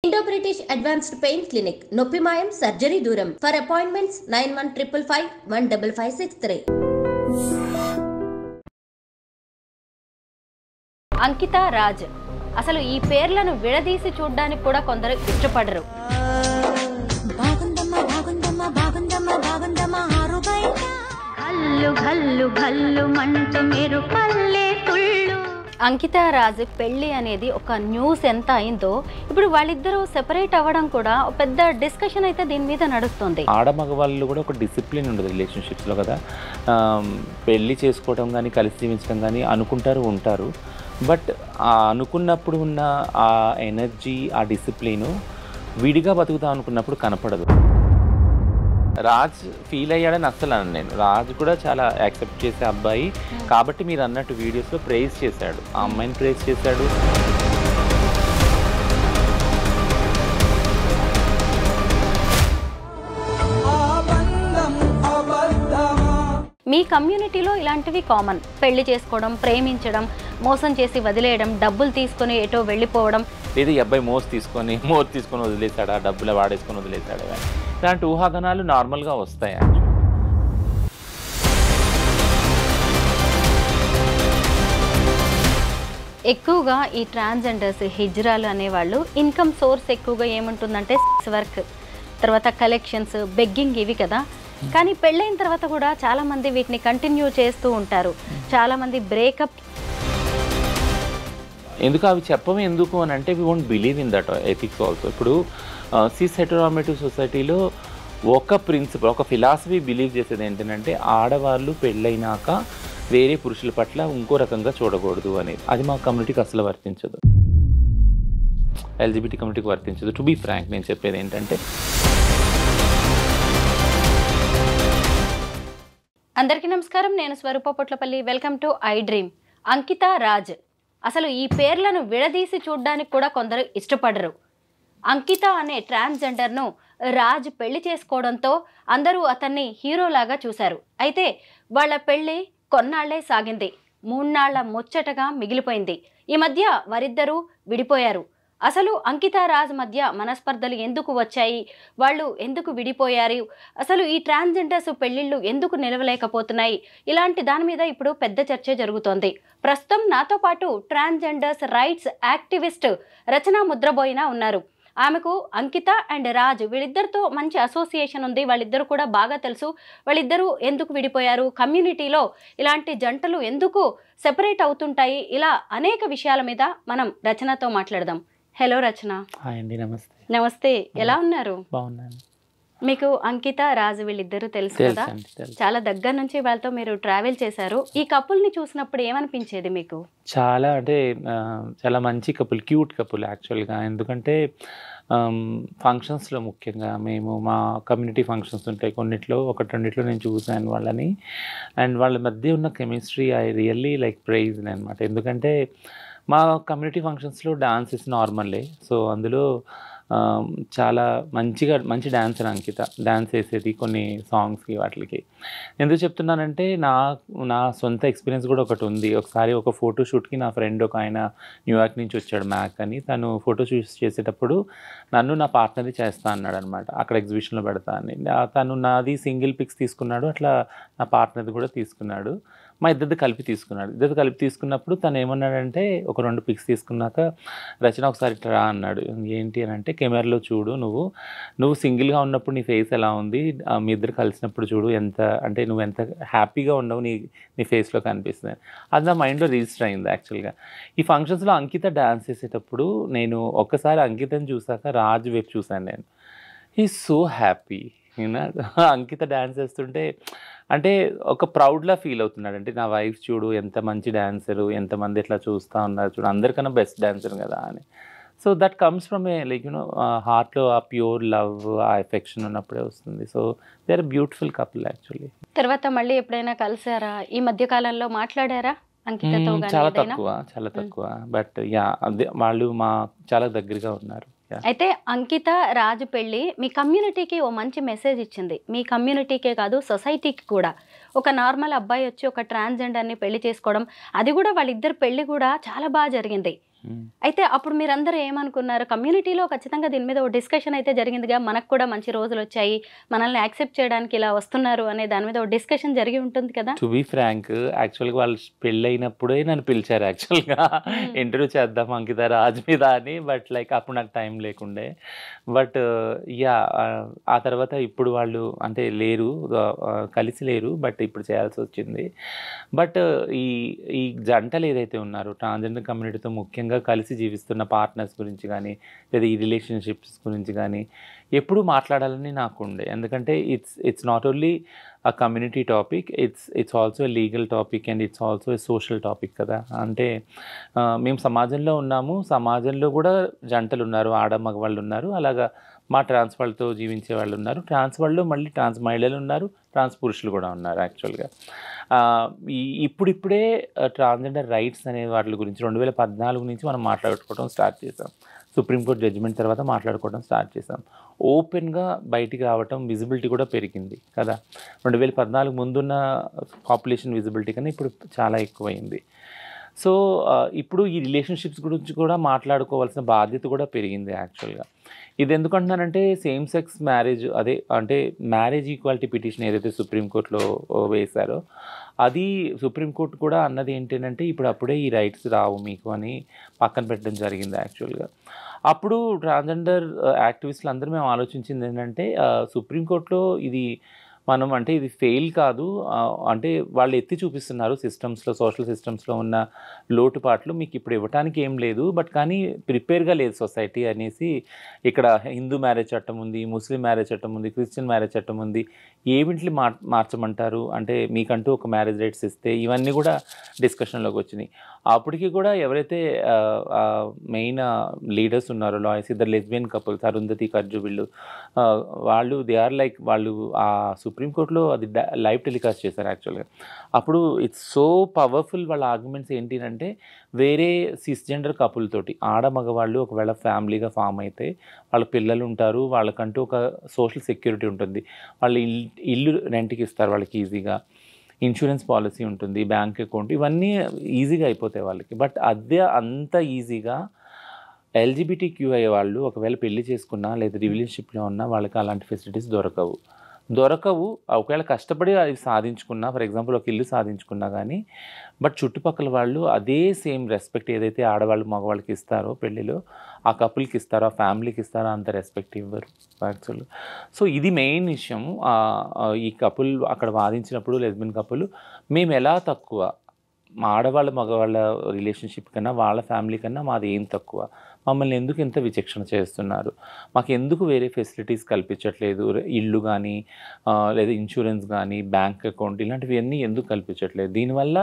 Indo British advanced pain clinic నొప్పి మాయం surgery దూరం ఫర్ అపాయింట్మెంట్స్ 9155515563. అంకిత రాజ్ అసలు ఈ పేర్లను విడదీసి చూడడానికి కూడా కొందరు ఇష్టపడరు. అంకిత రాజ్ పెళ్లి అనేది ఒక న్యూస్ ఎంత అయిందో ఇప్పుడు వాళ్ళిద్దరూ సెపరేట్ అవ్వడం కూడా పెద్ద డిస్కషన్ అయితే దీని మీద నడుస్తుంది. ఆడమగవాళ్ళు కూడా ఒక డిసిప్లిన్ ఉండదు రిలేషన్షిప్స్లో కదా. పెళ్లి చేసుకోవడం కానీ కలిసి జీవించడం కానీ అనుకుంటారు ఉంటారు. బట్ అనుకున్నప్పుడు ఉన్న ఆ ఎనర్జీ ఆ డిసిప్లిన్ విడిగా బతుకుతాం అనుకున్నప్పుడు కనపడదు. రాజ్ ఫీల్ అయ్యాడని అస్సలు అన్నాను నేను. రాజ్ కూడా చాలా యాక్సెప్ట్ చేసే అబ్బాయి కాబట్టి మీరు అన్నట్టు వీడియోస్లో ప్రైజ్ చేశాడు, ఆ అమ్మాయిని ప్రైజ్ చేశాడు. మీ కమ్యూనిటీలో ఇలాంటివి కామన్. పెళ్లి చేసుకోవడం, ప్రేమించడం, మోసం చేసి వదిలేయడం, డబ్బులు తీసుకొని ఎటో వెళ్ళిపోవడం, లేదా ఈ అబ్బాయి మోర్ తీసుకొని వదిలేశాడా, డబ్బులు వాడేసుకొని వదిలేశాడా, ఇలాంటి ఊహాగానాలు నార్మల్గా వస్తాయి. ఎక్కువగా ఈ ట్రాన్స్జెండర్స్ హిజ్రాలు అనేవాళ్ళు ఇన్కమ్ సోర్స్ ఎక్కువగా ఏముంటుందంటే సెక్స్ వర్క్, తర్వాత కలెక్షన్స్, బెగ్గింగ్, ఇవి కదా. కానీ పెళ్ళైన తర్వాత కూడా చాలామంది వీటిని కంటిన్యూ చేస్తూ ఉంటారు. చాలామంది బ్రేకప్ ఎందుకు అవి చెప్పము ఎందుకు అని అంటే we won't believe in that ethics also. ఇప్పుడు సిస్ హెటెరోనార్మేటివ్ సొసైటీలో ఒక ప్రిన్సిపల్, ఒక ఫిలాసఫీ బిలీవ్ చేసేది ఏంటంటే ఆడవాళ్ళు పెళ్ళైనాక వేరే పురుషుల పట్ల ఇంకో రకంగా చూడకూడదు అనేది. అది మా కమ్యూనిటీకి అసలు వర్తించదు, ఎల్జిబిటీ కమ్యూనిటీకి వర్తించదు. టు బీ ఫ్రాంక్ నేను చెప్పేది ఏంటంటే, అందరికీ నమస్కారం, నేను Swarupa Potlapalli. Welcome to I Dream. Ankita Raj అసలు ఈ పేర్లను విడదీసి చూడడానికి కూడా కొందరు ఇష్టపడరు. అంకిత అనే ట్రాన్స్జెండర్ను రాజ్ పెళ్లి చేసుకోవడంతో అందరూ అతన్ని హీరోలాగా చూశారు. అయితే వాళ్ళ పెళ్లి కొన్నాళ్లే సాగింది, 3 నాళ్ల ముచ్చటగా మిగిలిపోయింది. ఈ మధ్య వారిద్దరూ విడిపోయారు. అసలు అంకిత రాజ్ మధ్య మనస్పర్ధలు ఎందుకు వచ్చాయి, వాళ్ళు ఎందుకు విడిపోయారు, అసలు ఈ ట్రాన్స్జెండర్స్ పెళ్లిళ్ళు ఎందుకు నిలవలేకపోతున్నాయి, ఇలాంటి దాని మీద ఇప్పుడు పెద్ద చర్చ జరుగుతోంది. ప్రస్తుతం నాతో పాటు ట్రాన్స్జెండర్స్ రైట్స్ యాక్టివిస్ట్ రచన ముద్రబోయిన ఉన్నారు. ఆమెకు అంకిత అండ్ రాజ్ వీళ్ళిద్దరితో మంచి అసోసియేషన్ ఉంది, వాళ్ళిద్దరు కూడా బాగా తెలుసు. వాళ్ళిద్దరూ ఎందుకు విడిపోయారు, కమ్యూనిటీలో ఇలాంటి జంటలు ఎందుకు సెపరేట్ అవుతుంటాయి, ఇలా అనేక విషయాల మీద మనం రచనతో మాట్లాడదాం. హలో రచన. హాయ్ అండి. నమస్తే. నమస్తే, ఎలా ఉన్నారు? బాగున్నాను. మీకు అంకిత రాజ్ వీళ్ళిద్దరూ తెలుసు కదా, చాలా దగ్గర నుంచి వాళ్ళతో మీరు ట్రావెల్ చేశారు. ఈ కపుల్ని చూసినప్పుడు ఏమనిపించేది మీకు? చాలా అంటే చాలా మంచి కపుల్, క్యూట్ కపుల్ యాక్చువల్గా. ఎందుకంటే ఫంక్షన్స్లో ముఖ్యంగా మేము మా కమ్యూనిటీ ఫంక్షన్స్ ఉంటాయి కొన్నిట్లో, రెండిట్లో నేను చూశాను వాళ్ళని. అండ్ వాళ్ళ మధ్య ఉన్న chemistry I really like prize అనమాట. ఎందుకంటే మా కమ్యూనిటీ ఫంక్షన్స్లో డాన్స్ ఇస్ నార్మల్లే. సో అందులో మంచి డాన్సర్ అంకిత. డాన్స్ వేసేది కొన్ని సాంగ్స్కి వాటికి. ఎందుకు చెప్తున్నానంటే నా సొంత ఎక్స్పీరియన్స్ కూడా ఒకటి ఉంది. ఒకసారి ఒక ఫోటోషూట్కి నా ఫ్రెండ్ ఒక ఆయన న్యూయార్క్ నుంచి వచ్చాడు, మ్యాక్ అని. తను ఫోటోషూట్స్ చేసేటప్పుడు నన్ను నా పార్ట్నర్ది చేస్తా అన్నాడు అనమాట, అక్కడ ఎగ్జిబిషన్లో పెడతా అని. తను నాది సింగిల్ పిక్స్ తీసుకున్నాడు, అట్లా నా పార్ట్నర్ది కూడా తీసుకున్నాడు. మా ఇద్దరిది కలిపి తీసుకున్నప్పుడు తను ఏమన్నాడంటే, ఒక 2 పిక్స్ తీసుకున్నాక, రచన ఒకసారి ఇట్లా రా అన్నాడు. ఏంటి అని అంటే, కెమెరాలో చూడు, నువ్వు సింగిల్గా ఉన్నప్పుడు నీ ఫేస్ ఎలా ఉంది, మీ ఇద్దరు కలిసినప్పుడు చూడు నువ్వు ఎంత హ్యాపీగా ఉండవు నీ ఫేస్లో కనిపిస్తుంది. అది నా మైండ్లో రిజిస్టర్ అయింది యాక్చువల్గా. ఈ ఫంక్షన్స్లో అంకిత డ్యాన్స్ చేసేటప్పుడు నేను ఒక్కసారి అంకితని చూసాక రాజ్ వైపు చూశాను నేను. He so happy. Ankita dance చేస్తుంటే అంటే ఒక ప్రౌడ్లా ఫీల్ అవుతున్నాడు. అంటే నా వైఫ్ చూడు ఎంత మంచి డాన్సరు, ఎంతమంది ఎట్లా చూస్తూ ఉన్నారు చూడు, అందరికన్నా బెస్ట్ డాన్సర్ కదా అని. So that comes from a like హార్ట్లో ఆ ప్యూర్ లవ్, ఆ ఎఫెక్షన్ ఉన్నప్పుడే వస్తుంది. So they are beautiful couple actually. తర్వాత మళ్ళీ ఎప్పుడైనా కలిసారా? ఈ మధ్య కాలంలో మాట్లాడారా అంకితతో? చాలా తక్కువ. బట్ యా, అదే వాళ్ళు చాలా దగ్గరగా ఉన్నారు. అయితే అంకిత రాజ్ పెళ్లి మీ కమ్యూనిటీకి ఓ మంచి మెసేజ్ ఇచ్చింది. మీ కమ్యూనిటీకే కాదు, సొసైటీకి కూడా. ఒక నార్మల్ అబ్బాయి వచ్చి ఒక ట్రాన్స్జెండర్ని పెళ్లి చేసుకోవడం, అది కూడా వాళ్ళిద్దరు పెళ్లి కూడా చాలా బాగా జరిగింది. అయితే అప్పుడు మీరందరూ ఏమనుకున్నారు? కమ్యూనిటీలో ఖచ్చితంగా దీని మీద ఓ డిస్కషన్ అయితే జరిగిందిగా. మనకు కూడా మంచి రోజులొచ్చాయి. మనల్ని యాక్సెప్ట్ చేయడానికి ఇలా వస్తున్నారు అనే దాని మీద ఓ డిస్కషన్ జరిగి ఉంటుంది కదా! టు బీ ఫ్రాంక్ యాక్చువల్‌గా వాళ్ళు పెళ్ళైనప్పుడే నన్ను పిలిచారు యాక్చువల్‌గా ఇంటర్వ్యూ చేద్దాం అంకిత రాజ్ మీద అని. బట్ లైక్ అప్పుడు నాకు టైం లేకుండే. But yeah! ఆ తర్వాత ఇప్పుడు వాళ్ళు అంటే లేరు. కలిసి లేరు. బట్ ఇప్పుడు చేయాల్సొచ్చింది. బట్ ఈ ఈ జంటలు ఏదైతే ఉన్నారో ట్రాన్స్‌జెండర్ కమ్యూనిటీతో ముఖ్యంగా కలిసి జీవిస్తున్న పార్ట్నర్స్ గురించి గానీ, లేదా ఈ రిలేషన్‌షిప్స్ గురించి గానీ ఎప్పుడూ మాట్లాడాలని నాకుండే. ఎందుకంటే it's not only a community topic, it's also a legal topic and it's also a social topic కదా! అంటే మేము సమాజంలో ఉన్నాము. సమాజంలో కూడా జంటలున్నారు. ఆడ మగవాళ్ళున్నారు. అలాగా మా ట్రాన్స్ వాళ్ళతో జీవించే వాళ్ళున్నారు. ట్రాన్స్ వాళ్ళలో మళ్ళీ ట్రాన్స్ మహిళలున్నారు. ట్రాన్స్ పురుషులు కూడా ఉన్నారు యాక్చువల్‌గా. ఇప్పుడిప్పుడే ట్రాన్స్‌జెండర్ రైట్స్ అనే వాటి గురించి 2014 నుంచి మనం మాట్లాడుకోవడం స్టార్ట్ చేసాం. సుప్రీంకోర్టు జడ్జిమెంట్ తర్వాత మాట్లాడుకోవడం స్టార్ట్ చేసాం. ఓపెన్‌గా బయటికి రావటం, విజిబిలిటీ కూడా పెరిగింది కదా! 2014 ముందున్న పాపులేషన్ విజిబిలిటీ కన్నా ఇప్పుడు చాలా ఎక్కువైంది. సో, ఇప్పుడు ఈ రిలేషన్‌షిప్స్ గురించి కూడా మాట్లాడుకోవాల్సిన బాధ్యత కూడా పెరిగింది యాక్చువల్‌గా. ఇది ఎందుకంటున్నానంటే సేమ్ సెక్స్ మ్యారేజ్ అంటే మ్యారేజ్ ఈక్వాలిటీ పిటిషన్ ఏదైతే సుప్రీంకోర్టులో వేశారో, అది సుప్రీంకోర్టు కూడా అన్నది ఏంటంటే ఇప్పుడు అప్పుడే ఈ రైట్స్ రావు మీకు అని పక్కన పెట్టడం జరిగింది యాక్చువల్‌గా. అప్పుడు ట్రాన్స్‌జెండర్ యాక్టివిస్టులు అందరూ మేము ఆలోచించింది ఏంటంటే సుప్రీంకోర్టులో ఇది మనం అంటే ఇది ఫెయిల్ కాదు. అంటే వాళ్ళు ఎత్తి చూపిస్తున్నారు సిస్టమ్స్‌లో, సోషల్ సిస్టమ్స్‌లో ఉన్న లోటుపాట్లు మీకు ఇప్పుడు ఇవ్వటానికి ఏం లేదు. బట్ కానీ ప్రిపేర్‌గా లేదు సొసైటీ అనేసి ఇక్కడ హిందూ మ్యారేజ్ చట్టం ఉంది, ముస్లిం మ్యారేజ్ చట్టం ఉంది, క్రిస్టియన్ మ్యారేజ్ చట్టం ఉంది. ఏవింటిని మార్చమంటారు? అంటే మీకంటూ ఒక మ్యారేజ్ రైట్స్ ఇస్తే ఇవన్నీ కూడా డిస్కషన్‌లోకి వచ్చినాయి. అప్పటికి కూడా ఎవరైతే మెయిన్ లీడర్స్ ఉన్నారో లాయర్స్, ఇద్దరు లెస్బియన్ కపుల్స్ అరుంధతి, కర్జు వీళ్ళు వాళ్ళు దే ఆర్ లైక్ వాళ్ళు సుప్రీంకోర్టులో అది లైవ్ టెలికాస్ట్ చేశారు యాక్చువల్‌గా. అప్పుడు ఇట్స్ సో పవర్ఫుల్ వాళ్ళ ఆర్గ్యుమెంట్స్ ఏంటి అంటే వేరే సిస్‌జెండర్ కపుల్ తోటి ఆడ మగవాళ్ళు ఒకవేళ ఫ్యామిలీగా ఫామ్ అయితే వాళ్ళ పిల్లలు ఉంటారు. వాళ్ళకంటూ ఒక సోషల్ సెక్యూరిటీ ఉంటుంది. వాళ్ళు ఇల్లు రెంట్‌కి ఇస్తారు వాళ్ళకి ఈజీగా. ఇన్సూరెన్స్ పాలసీ ఉంటుంది, బ్యాంక్ అకౌంట్ ఇవన్నీ ఈజీగా అయిపోతాయి వాళ్ళకి. బట్ అదే అంత ఈజీగా ఎల్‌జిబిటిక్యూఐ వాళ్ళు ఒకవేళ పెళ్లి చేసుకున్నా లేదా రిలేషన్‌షిప్‌లో ఉన్నా వాళ్ళకి అలాంటి ఫెసిలిటీస్ దొరకవు. ఒకవేళ కష్టపడి అవి సాధించుకున్నా, ఫర్ ఎగ్జాంపుల్ ఒక ఇల్లు సాధించుకున్నా కానీ బట్ చుట్టుపక్కల వాళ్ళు అదే సేమ్ రెస్పెక్ట్ ఏదైతే ఆడవాళ్ళు మగవాళ్ళకి ఇస్తారో పెళ్ళిలో ఆ కపుల్కి ఇస్తారో, ఆ ఫ్యామిలీకి ఇస్తారో అంత రెస్పెక్ట్ ఇవ్వరు యాక్చువల్‌గా. సో ఇది మెయిన్ విషయం. ఈ కపుల్ అక్కడ వాదించినప్పుడు లెస్బియన్ కపుల్ మేము ఎలా తక్కువ, మా ఆడవాళ్ళ మగవాళ్ళ రిలేషన్షిప్ కన్నా వాళ్ళ ఫ్యామిలీ కన్నా మాది ఏం తక్కువ, మమ్మల్ని ఎందుకు ఇంత విచక్షణ చేస్తున్నారు, మాకు ఎందుకు వేరే ఫెసిలిటీస్ కల్పించట్లేదు, ఇల్లు కానీ లేదా ఇన్సూరెన్స్ కానీ బ్యాంక్ అకౌంట్ ఇలాంటివన్నీ ఎందుకు కల్పించట్లేదు, దీనివల్ల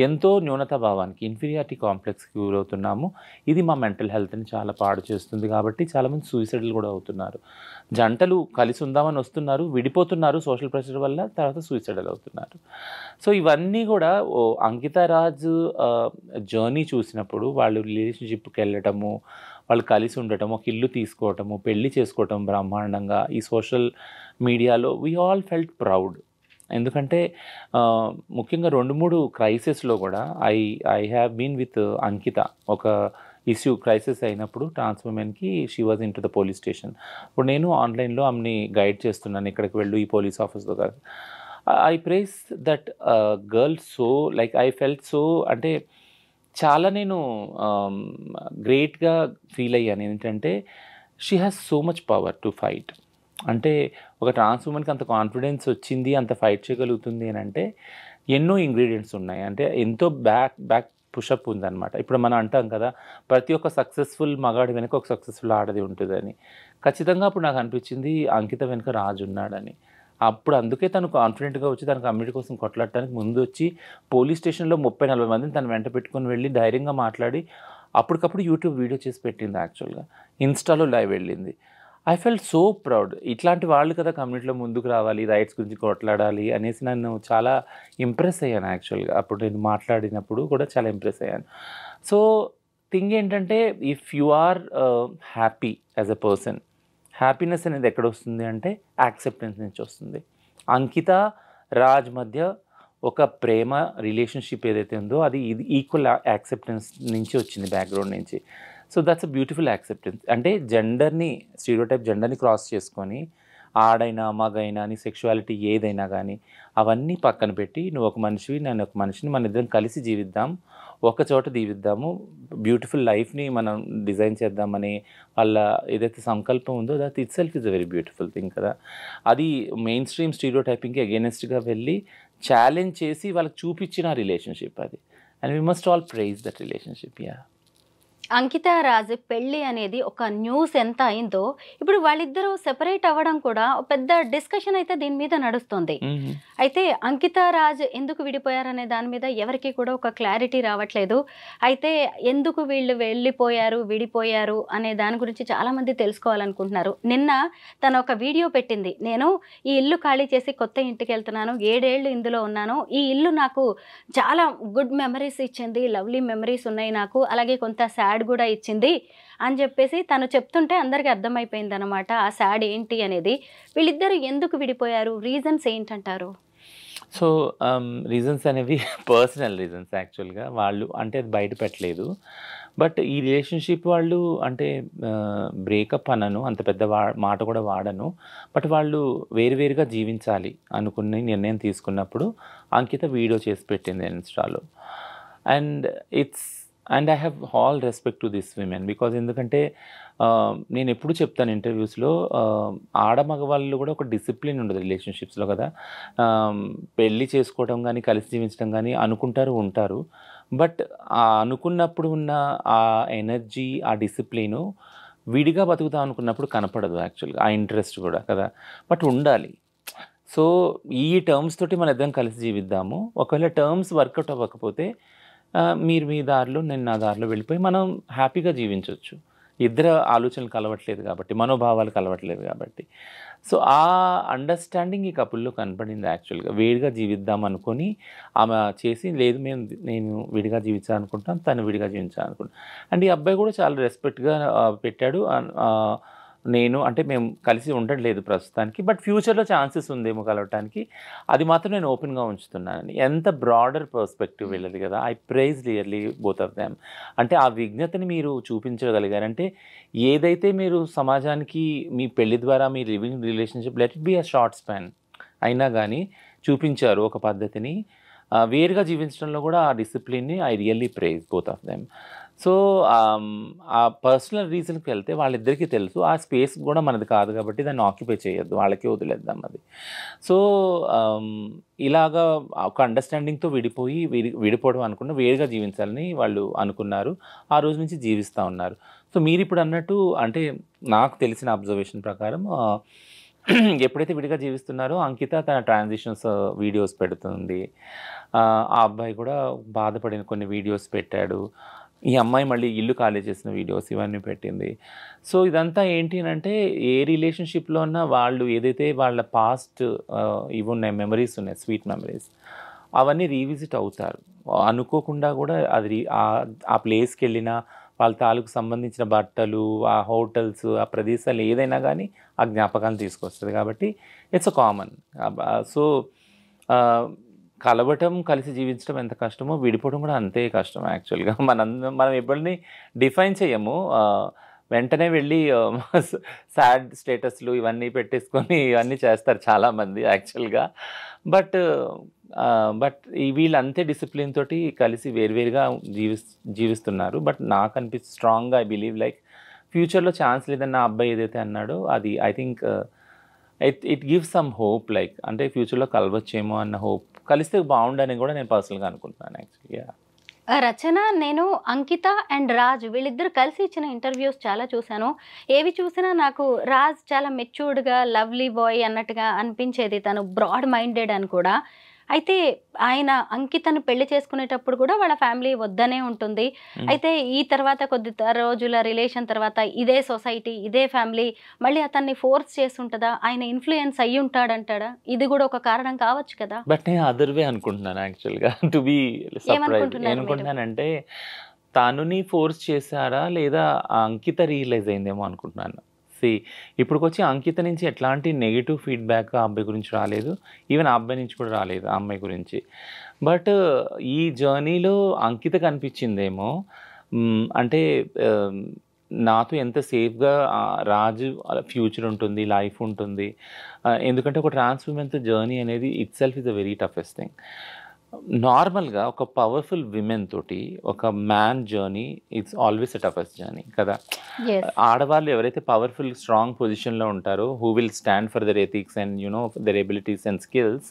ఎంతో న్యూనతా భావానికి ఇన్ఫీరియారిటీ కాంప్లెక్స్కి గురవుతున్నాము. ఇది మా మెంటల్ హెల్త్ని చాలా పాడు చేస్తుంది. కాబట్టి చాలామంది సూసైడ్లు కూడా అవుతున్నారు. జంటలు కలిసి ఉందామని వస్తున్నారు, విడిపోతున్నారు సోషల్ ప్రెషర్ వల్ల, తర్వాత సూసైడల్ అవుతున్నారు. సో ఇవన్నీ కూడా అంకిత రాజ్ జర్నీ చూసినప్పుడు వాళ్ళు రిలేషన్షిప్కి వెళ్ళటము, వాళ్ళు కలిసి ఉండటం, ఒక ఇల్లు తీసుకోవటము, పెళ్లి చేసుకోవటం బ్రహ్మాండంగా ఈ సోషల్ మీడియాలో వీ ఆల్ ఫెల్ట్ ప్రౌడ్. ఎందుకంటే ముఖ్యంగా 2-3 క్రైసిస్లో కూడా ఐ హ్యావ్ బీన్ విత్ అంకిత. ఒక ఇష్యూ క్రైసిస్ అయినప్పుడు ట్రాన్స్ ఉమెన్కి she was in to the police station. ఇప్పుడు నేను ఆన్లైన్లో ఆమెని గైడ్ చేస్తున్నాను, ఇక్కడికి వెళ్ళు ఈ పోలీస్ ఆఫీస్లో కాదు. I praise that girl so like I felt so అంటే చాలా నేను గ్రేట్గా ఫీల్ అయ్యాను. ఏంటంటే she has so much power to fight. అంటే ఒక ట్రాన్స్ ఉమెన్కి అంత కాన్ఫిడెన్స్ వచ్చింది, అంత ఫైట్ చేయగలుగుతుంది అని అంటే ఎన్నో ఇంగ్రీడియంట్స్ ఉన్నాయి. అంటే ఎంతో బ్యాక్ పుషప్ ఉందన్నమాట. ఇప్పుడు మనం అంటాం కదా ప్రతి ఒక్క సక్సెస్ఫుల్ మగాడి వెనుక ఒక సక్సెస్ఫుల్ ఆడది ఉంటుందని. ఖచ్చితంగా అప్పుడు నాకు అనిపించింది అంకిత వెనుక రాజు ఉన్నాడని. అప్పుడు అందుకే తను కాన్ఫిడెంట్గా వచ్చి తన కమ్యూనిటీ కోసం కొట్లాడటానికి ముందు వచ్చి పోలీస్ స్టేషన్లో 30-40 మందిని తను వెంట పెట్టుకొని వెళ్ళి ధైర్యంగా మాట్లాడి అప్పటికప్పుడు యూట్యూబ్ వీడియో చేసి పెట్టింది. యాక్చువల్గా ఇన్స్టాలో లైవ్ వెళ్ళింది. I felt so proud. ఇట్లాంటి వాళ్ళు కదా కమ్యూనిటీలో ముందుకు రావాలి, రైట్స్ గురించి కొట్లాడాలి అనేసి నన్ను చాలా ఇంప్రెస్ అయ్యాను. యాక్చువల్గా అప్పుడు నేను మాట్లాడినప్పుడు కూడా చాలా ఇంప్రెస్ అయ్యాను. సో థింగ్ ఏంటంటే if you are happy as a person, happiness అనేది ఎక్కడ వస్తుంది అంటే యాక్సెప్టెన్స్ నుంచి వస్తుంది. అంకిత రాజ్ మధ్య ఒక ప్రేమ రిలేషన్షిప్ ఏదైతే ఉందో అది ఇది ఈక్వల్ యాక్సెప్టెన్స్ నుంచి వచ్చింది, బ్యాక్గ్రౌండ్ నుంచి. So that's a beautiful acceptance. అంటే స్టీరియోటైప్ జెండర్ని క్రాస్ చేసుకొని ఆడైనా మగైనా నీ సెక్షువాలిటీ ఏదైనా కానీ అవన్నీ పక్కన పెట్టి నువ్వు ఒక మనిషివి, నేను ఒక మనిషిని, మన ఇద్దరం కలిసి జీవిద్దాం, ఒక చోట జీవిద్దాము, బ్యూటిఫుల్ లైఫ్ని మనం డిజైన్ చేద్దామని వాళ్ళ ఏదైతే సంకల్పం ఉందో that it self is a very beautiful thing కదా. అది మెయిన్ స్ట్రీమ్ స్టీరియోటైపింగ్కి అగేనెస్ట్గా వెళ్ళి ఛాలెంజ్ చేసి వాళ్ళకి చూపించిన రిలేషన్షిప్ అది. And we must all praise that relationship. Yeah, Ankita Raj పెళ్ళి అనేది ఒక న్యూస్ ఎంత అయిందో, ఇప్పుడు వాళ్ళిద్దరూ సెపరేట్ అవ్వడం కూడా పెద్ద డిస్కషన్ అయితే దీని మీద నడుస్తుంది. అయితే అంకిత రాజ్ ఎందుకు విడిపోయారనే దాని మీద ఎవరికి కూడా ఒక క్లారిటీ రావట్లేదు. అయితే ఎందుకు వీళ్ళు విడిపోయారు అనే దాని గురించి చాలామంది తెలుసుకోవాలనుకుంటున్నారు. నిన్న తను ఒక వీడియో పెట్టింది, నేను ఈ ఇల్లు ఖాళీ చేసి కొత్త ఇంటికి వెళ్తున్నాను, 7 ఏళ్ళు ఇందులో ఉన్నాను, ఈ ఇల్లు నాకు చాలా గుడ్ మెమరీస్ ఇచ్చింది, లవ్లీ మెమరీస్ ఉన్నాయి నాకు, అలాగే కొంత సాడ్ కూడా ఇచ్చింది అని చెప్పేసి తను చెప్తుంటే అందరికీ అర్థమైపోయింది అనమాట ఆ సాడ్ ఏంటి అనేది. వీళ్ళిద్దరు ఎందుకు విడిపోయారు, రీజన్స్ ఏంటంటారు? సో రీజన్స్ అనేవి పర్సనల్ రీజన్స్ యాక్చువల్గా. వాళ్ళు అంటే అది బయట పెట్టలేదు. బట్ ఈ రిలేషన్షిప్ వాళ్ళు అంటే బ్రేకప్ అనను, అంత పెద్ద మాట కూడా వాడను. బట్ వాళ్ళు వేరువేరుగా జీవించాలి అనుకుని నిర్ణయం తీసుకున్నప్పుడు అంకిత వీడియో చేసి పెట్టింది ఇన్స్టాలో. And I have all respect to this women because ఎందుకంటే నేను ఎప్పుడు చెప్తాను ఇంటర్వ్యూస్లో, ఆడమగవాళ్ళు కూడా ఒక డిసిప్లిన్ ఉండదు రిలేషన్షిప్స్లో కదా. పెళ్ళి చేసుకోవడం కానీ కలిసి జీవించడం కానీ అనుకుంటారు, ఉంటారు. బట్ ఆ అనుకున్నప్పుడు ఉన్న ఆ ఎనర్జీ, ఆ డిసిప్లిను విడిగా బతుకుతాం అనుకున్నప్పుడు కనపడదు యాక్చువల్గా, ఆ ఇంట్రెస్ట్ కూడా కదా. బట్ ఉండాలి. సో ఈ టర్మ్స్ తోటి మన ఇద్దరం కలిసి జీవిద్దాము, ఒకవేళ టర్మ్స్ వర్కౌట్ అవ్వకపోతే మీరు మీ దారిలో నేను నా దారిలో వెళ్ళిపోయి మనం హ్యాపీగా జీవించవచ్చు. ఇద్దరు ఆలోచనలు కలవట్లేదు కాబట్టి, మనోభావాలు కలవట్లేదు కాబట్టి. సో ఆ అండర్స్టాండింగ్ ఈ కపుల్లో కనపడింది యాక్చువల్గా. వేడిగా జీవిద్దాం అనుకొని ఆమె చేసి, లేదు నేను విడిగా జీవించాలనుకుంటాను, తను విడిగా జీవించాలనుకుంటాను. అండ్ ఈ అబ్బాయి కూడా చాలా రెస్పెక్ట్గా పెట్టాడు. నేను అంటే మేము కలిసి ఉండట్లేదు ప్రస్తుతానికి, బట్ ఫ్యూచర్లో ఛాన్సెస్ ఉందేమో కలవటానికి, అది మాత్రం నేను ఓపెన్గా ఉంచుతున్నానని. ఎంత బ్రాడర్ పర్స్పెక్టివ్ వెళ్ళదు కదా. I praise clearly both of them. అంటే ఆ విజ్ఞతని మీరు చూపించగలిగారంటే, ఏదైతే మీరు సమాజానికి మీ పెళ్లి ద్వారా మీ living relationship let it be a short span అయినా కానీ చూపించారు ఒక పద్ధతిని. వేరుగా జీవించడంలో కూడా ఆ డిసిప్లిన్ని I really praise both of them. So ఆ పర్సనల్ రీజన్కి వెళ్తే వాళ్ళిద్దరికీ తెలుసు ఆ స్పేస్ కూడా మనది కాదు కాబట్టి దాన్ని ఆక్యుపై చేయొద్దు, వాళ్ళకే వదిలేద్దాం అది. సో ఇలాగా ఒక అండర్స్టాండింగ్తో విడిపోవడం అనుకున్న వేరుగా జీవించాలని వాళ్ళు అనుకున్నారు. ఆ రోజు నుంచి జీవిస్తూ ఉన్నారు. సో మీరు ఇప్పుడు అన్నట్టు అంటే నాకు తెలిసిన అబ్జర్వేషన్ ప్రకారం ఎప్పుడైతే విడిగా జీవిస్తున్నారో అంకిత తన ట్రాన్సిషన్స్ వీడియోస్ పెడుతుంది. ఆ అబ్బాయి కూడా బాధపడిన కొన్ని వీడియోస్ పెట్టాడు. ఈ అమ్మాయి మళ్ళీ ఇల్లు ఖాళీ చేసిన వీడియోస్ ఇవన్నీ పెట్టింది. సో ఇదంతా ఏంటి అంటే, ఏ రిలేషన్షిప్లో ఉన్న వాళ్ళు ఏదైతే వాళ్ళ పాస్ట్ ఇవి ఉన్నాయి, మెమరీస్ ఉన్నాయి, స్వీట్ మెమరీస్, అవన్నీ రీవిజిట్ అవుతారు. అనుకోకుండా కూడా అది ఆ ప్లేస్కి వెళ్ళినా వాళ్ళ తాలూకు సంబంధించిన బట్టలు, ఆ హోటల్స్, ఆ ప్రదేశాలు ఏదైనా కానీ ఆ జ్ఞాపకాన్ని తీసుకొస్తుంది. కాబట్టి ఇట్స్ అ కామన్. సో కలవటం, కలిసి జీవించడం ఎంత కష్టమో విడిపోవడం కూడా అంతే కష్టం యాక్చువల్గా. మనం ఎప్పటిని డిఫైన్ చేయము. వెంటనే వెళ్ళి సాడ్ స్టేటస్లు ఇవన్నీ పెట్టేసుకొని ఇవన్నీ చేస్తారు చాలామంది యాక్చువల్గా. బట్ వీళ్ళు అంతే డిసిప్లిన్ తోటి కలిసి వేరువేరుగా జీవిస్తున్నారు. బట్ నాకు అనిపిస్తుంది స్ట్రాంగ్గా ఐ బిలీవ్ లైక్ ఫ్యూచర్లో ఛాన్స్ లేదన్న అబ్బాయి ఏదైతే అన్నాడో అది I think it gives some hope. Like అంటే ఫ్యూచర్లో కలవచ్చేమో అన్న హోప్, కలిస్తే బాగుండని కూడా నేను పర్సనల్గా అనుకుంటున్నాను యాక్చువల్గా. రచన, నేను అంకిత అండ్ రాజ్ వీళ్ళిద్దరు కలిసి ఇచ్చిన ఇంటర్వ్యూస్ చాలా చూశాను. ఏవి చూసినా నాకు రాజ్ చాలా మెచ్యూర్డ్గా లవ్లీ బాయ్ అన్నట్టుగా అనిపించేది, తను బ్రాడ్ మైండెడ్ అని కూడా. అయితే ఆయన అంకితను పెళ్లి చేసుకునేటప్పుడు కూడా వాళ్ళ ఫ్యామిలీ వద్దనే ఉంటుంది. అయితే ఈ తర్వాత కొద్ది రోజుల రిలేషన్ తర్వాత ఇదే సొసైటీ, ఇదే ఫ్యామిలీ మళ్ళీ అతన్ని ఫోర్స్ చేస్తుంటుందా, ఆయన ఇన్ఫ్లుయెన్స్ అయ్యి ఉంటాడంటాడా? ఇది కూడా ఒక కారణం కావచ్చు కదా. బట్ నేను అదర్వే అనుకుంటున్నాను యాక్చువల్గా. టు బి సర్ప్రైజ్ ఏమనుకుంటున్నానంటే, తనుని ఫోర్స్ చేశారా లేదా అంకిత రియలైజ్ అయిందేమో అనుకుంటున్నాను. ఇప్పుడుకొచ్చి అంకిత నుంచి ఎట్లాంటి నెగిటివ్ ఫీడ్బ్యాక్ ఆ అబ్బాయి గురించి రాలేదు, ఈవెన్ ఆ అబ్బాయి నుంచి కూడా రాలేదు ఆ అమ్మాయి గురించి. బట్ ఈ జర్నీలో అంకిత కనిపించిందేమో అంటే నాతో ఎంత సేఫ్గా రాజు ఫ్యూచర్ ఉంటుంది, లైఫ్ ఉంటుంది. ఎందుకంటే ఒక ట్రాన్స్ ఉమెన్తో జర్నీ అనేది itself is a very toughest thing. నార్మల్గా ఒక పవర్ఫుల్ విమెన్ తోటి ఒక man journey it's always a toughest journey కదా. ఆడవాళ్ళు ఎవరైతే పవర్ఫుల్ స్ట్రాంగ్ పొజిషన్లో ఉంటారో, who will stand for their ethics and their abilities and skills,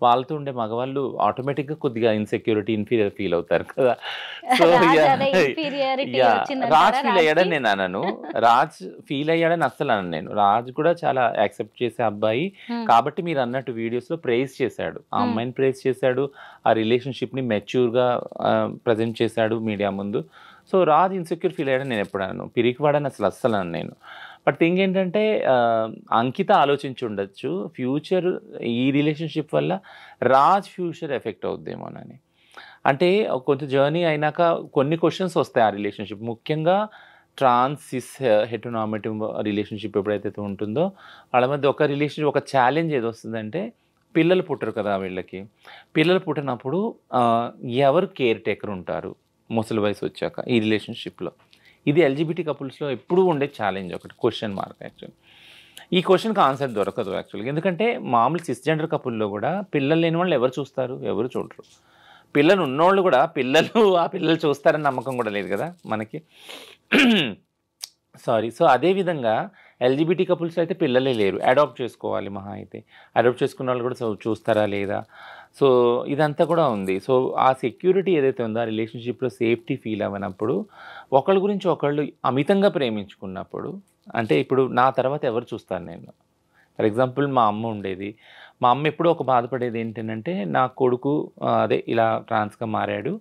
వాళ్ళతో ఉండే మగవాళ్ళు ఆటోమేటిక్గా కొద్దిగా ఇన్సెక్యూరిటీ, ఇన్ఫీరియర్ ఫీల్ అవుతారు కదా. సో రాజ్ ఫీల్ అయ్యాడని నేను అనను, రాజ్ ఫీల్ అయ్యాడని అస్సలు అనను నేను. రాజ్ కూడా చాలా యాక్సెప్ట్ చేసే అబ్బాయి కాబట్టి మీరు అన్నట్టు వీడియోస్లో ప్రైజ్ చేశాడు, ఆ అమ్మాయిని ప్రైజ్ చేశాడు, ఆ రిలేషన్షిప్ని మెచ్యూర్గా ప్రజెంట్ చేశాడు మీడియా ముందు. సో రాజ్ ఇన్సెక్యూర్ ఫీల్ అయ్యాడని నేను ఎప్పుడు అనను, పిరికివాడని అస్సలు అనను నేను. బట్ థింగ్ ఏంటంటే అంకిత ఆలోచించి ఉండొచ్చు ఫ్యూచర్ ఈ రిలేషన్షిప్ వల్ల రాజ్ ఫ్యూచర్ ఎఫెక్ట్ అవుద్దేమోనని. అంటే కొంచెం జర్నీ అయినాక కొన్ని క్వశ్చన్స్ వస్తాయి ఆ రిలేషన్షిప్, ముఖ్యంగా ట్రాన్సిస్ హెటరోనార్మేటివ్ రిలేషన్షిప్ ఎప్పుడైతే ఉంటుందో వాళ్ళ మధ్య ఒక రిలేషన్షిప్ ఒక ఛాలెంజ్ ఏది వస్తుందంటే పిల్లలు పుట్టరు కదా వీళ్ళకి. పిల్లలు పుట్టినప్పుడు ఎవరు కేర్ టేకర్ ఉంటారు ముసలి వయసు వచ్చాక ఈ రిలేషన్షిప్లో. ఇది ఎల్జిబిటీ కపుల్స్లో ఎప్పుడూ ఉండే ఛాలెంజ్, ఒకటి క్వశ్చన్ మార్క్ యాక్చువల్లీ. ఈ క్వశ్చన్కి ఆన్సర్ దొరకదు యాక్చువల్గా, ఎందుకంటే మామూలు సిస్జెండర్ కపుల్లో కూడా పిల్లలు లేని వాళ్ళు ఎవరు చూస్తారు, ఎవరు చూడరు. పిల్లలు ఉన్నోళ్ళు కూడా ఆ పిల్లలు చూస్తారని నమ్మకం కూడా లేదు కదా మనకి. సారీ. సో అదేవిధంగా ఎల్జిబిటీ కపుల్స్ అయితే పిల్లలే లేరు, అడాప్ట్ చేసుకోవాలి మహా అయితే. అడాప్ట్ చేసుకున్న వాళ్ళు కూడా చూస్తారా లేదా, సో ఇదంతా కూడా ఉంది. సో ఆ సెక్యూరిటీ ఏదైతే ఉందో ఆ రిలేషన్షిప్లో సేఫ్టీ ఫీల్ అవ్వనప్పుడు, ఒకళ్ళ గురించి ఒకళ్ళు అమితంగా ప్రేమించుకున్నప్పుడు, అంటే ఇప్పుడు నా తర్వాత ఎవరు చూస్తాను నేను. ఫర్ ఎగ్జాంపుల్ మా అమ్మ ఉండేది, మా అమ్మ ఎప్పుడూ ఒక బాధపడేది ఏంటంటే నా కొడుకు అదే ఇలా ట్రాన్స్గా మారాడు,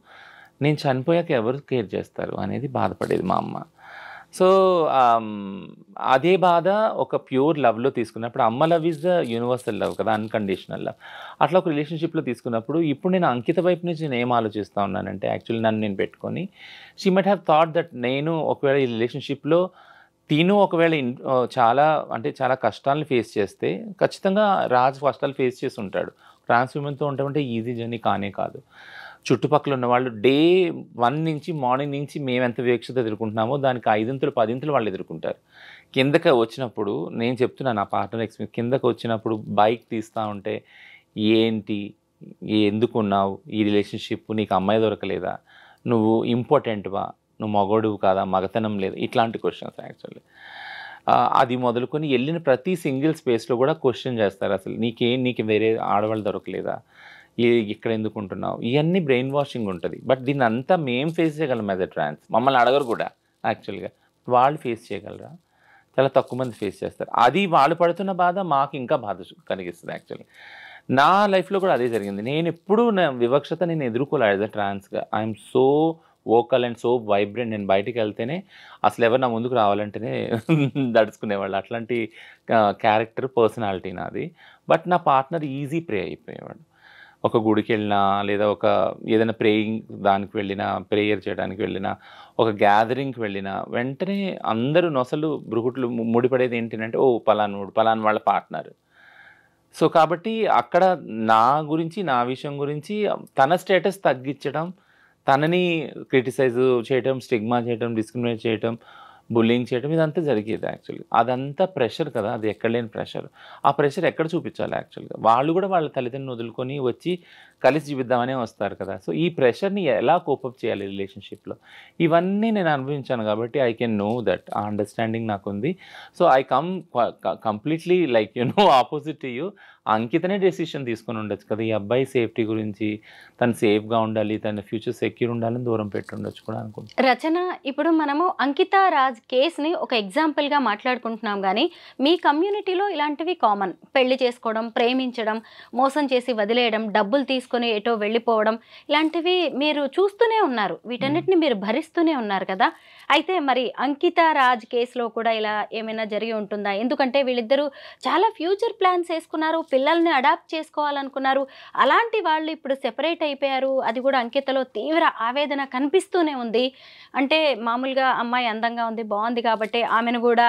నేను చనిపోయాక ఎవరు కేర్ చేస్తారు అనేది బాధపడేది మా అమ్మ. సో అదే బాధ ఒక ప్యూర్ లవ్లో తీసుకున్నప్పుడు, అమ్మ love is the universal love కదా, అన్కండిషనల్ లవ్. అట్లా ఒక రిలేషన్షిప్లో తీసుకున్నప్పుడు ఇప్పుడు నేను అంకిత వైపు నుంచి నేను ఏం ఆలోచిస్తూ ఉన్నానంటే యాక్చువల్లీ నన్ను నేను పెట్టుకొని, she might have thought that నేను ఒకవేళ ఈ రిలేషన్షిప్లో తిను ఒకవేళ చాలా కష్టాలను ఫేస్ చేస్తే ఖచ్చితంగా రాజ్ కష్టాలు ఫేస్ చేసి ఉంటాడు. ట్రాన్స్ ఉమెన్తో ఉంటామంటే ఈజీ జర్నీ కానే కాదు. చుట్టుపక్కల ఉన్న వాళ్ళు డే 1 నుంచి మార్నింగ్ నుంచి మేము ఎంత వివక్షత ఎదుర్కొంటున్నామో దానికి 5 10 వాళ్ళు ఎదుర్కొంటారు. కిందకి వచ్చినప్పుడు నేను చెప్తున్నాను నా పార్ట్నర్ ఎక్స్పీరియన్స్, కిందకి వచ్చినప్పుడు బైక్ తీస్తూ ఉంటే ఏంటి, ఎందుకున్నావు ఈ రిలేషన్షిప్, నీకు అమ్మాయి దొరకలేదా, నువ్వు ఇంపార్టెంట్వా, నువ్వు మగోడువు కాదా, మగతనం లేదా, ఇట్లాంటి క్వశ్చన్స్ యాక్చువల్లీ. అది మొదలుకొని వెళ్ళిన ప్రతి సింగిల్ స్పేస్లో కూడా క్వశ్చన్ చేస్తారు, అసలు నీకు వేరే ఆడవాళ్ళు దొరకలేదా, ఇక్కడ ఎందుకు ఉంటున్నావు, ఇవన్నీ బ్రెయిన్ వాషింగ్ ఉంటుంది. బట్ దీన్ని అంతా మేము ఫేస్ చేయగలం యాజ్ ఎ ట్రాన్స్, మమ్మల్ని అడగరు కూడా యాక్చువల్గా. వాళ్ళు ఫేస్ చేయగలరా, చాలా తక్కువ మంది ఫేస్ చేస్తారు. అది వాళ్ళు పడుతున్న బాధ మాకు ఇంకా బాధ కలిగిస్తుంది యాక్చువల్లీ. నా లైఫ్లో కూడా అదే జరిగింది. నేను ఎప్పుడూ నా వివక్షత నేను ఎదుర్కోలే యాజ్ ఎ ట్రాన్స్గా. I'm so vocal and so vibrant. నేను బయటికి వెళ్తేనే అసలు ఎవరు నా ముందుకు రావాలంటేనే దడుచుకునేవాళ్ళు, అట్లాంటి క్యారెక్టర్ పర్సనాలిటీ నాది. బట్ నా పార్ట్నర్ ఈజీ ప్రే అయిపోయేవాడు. ఒక గుడికి వెళ్ళినా లేదా ఒక ఏదైనా ప్రేయింగ్ దానికి వెళ్ళినా, ప్రేయర్ చేయడానికి వెళ్ళినా, ఒక గ్యాదరింగ్కి వెళ్ళినా వెంటనే అందరూ నొసలు బ్రుకుట్లు ముడిపడేది ఏంటంటే ఓ పలానా వాళ్ళ పార్ట్నర్. సో కాబట్టి అక్కడ నా గురించి, నా విషయం గురించి తన స్టేటస్ తగ్గించడం, తనని క్రిటిసైజ్ చేయటం, స్టిగ్మా చేయటం, డిస్క్రిమినేట్ చేయటం, బుల్లింగ్ చేయటం, ఇదంతా జరిగేది యాక్చువల్గా. అదంతా ప్రెషర్ కదా, అది ఎక్కడ లేని ప్రెషర్. ఆ ప్రెషర్ ఎక్కడ చూపించాలి యాక్చువల్గా. వాళ్ళు కూడా వాళ్ళ తల్లిదండ్రులు వదులుకొని వచ్చి కలిసి జీవిద్దామనే వస్తారు కదా. సో ఈ ప్రెషర్ని ఎలా కోపప్ చేయాలి రిలేషన్షిప్లో, ఇవన్నీ నేను అనుభవించాను కాబట్టి ఐ కెన్ నో దట్, ఆ అండర్స్టాండింగ్ నాకుంది. So I completely like opposite to you. అంకితనే డెసిషన్ తీసుకొని ఉండొచ్చు కదా, ఈ అబ్బాయి సేఫ్టీ గురించి, తను సేఫ్గా ఉండాలి, తన ఫ్యూచర్ సెక్యూర్ ఉండాలని దూరం పెట్టి ఉండొచ్చు కూడా అనుకుంటున్నాను. రచన, ఇప్పుడు మనము అంకిత రాజ్ కేసుని ఒక ఎగ్జాంపుల్గా మాట్లాడుకుంటున్నాం, కానీ మీ కమ్యూనిటీలో ఇలాంటివి కామన్. పెళ్లి చేసుకోవడం, ప్రేమించడం, మోసం చేసి వదిలేయడం, డబ్బులు తీసుకొని ఎటో వెళ్ళిపోవడం, ఇలాంటివి మీరు చూస్తూనే ఉన్నారు, వీటన్నిటిని మీరు భరిస్తూనే ఉన్నారు కదా. అయితే మరి అంకిత రాజ్ కేసులో కూడా ఇలా ఏమైనా జరిగి ఉంటుందా? ఎందుకంటే వీళ్ళిద్దరూ చాలా ఫ్యూచర్ ప్లాన్స్ వేసుకున్నారు, పిల్లల్ని అడాప్ట్ చేసుకోవాలనుకున్నారు. అలాంటి వాళ్ళు ఇప్పుడు సెపరేట్ అయిపోయారు. అది కూడా అంకితలో తీవ్ర ఆవేదన కనిపిస్తూనే ఉంది. అంటే మామూలుగా అమ్మాయి అందంగా ఉంది, బాగుంది కాబట్టి ఆమెను కూడా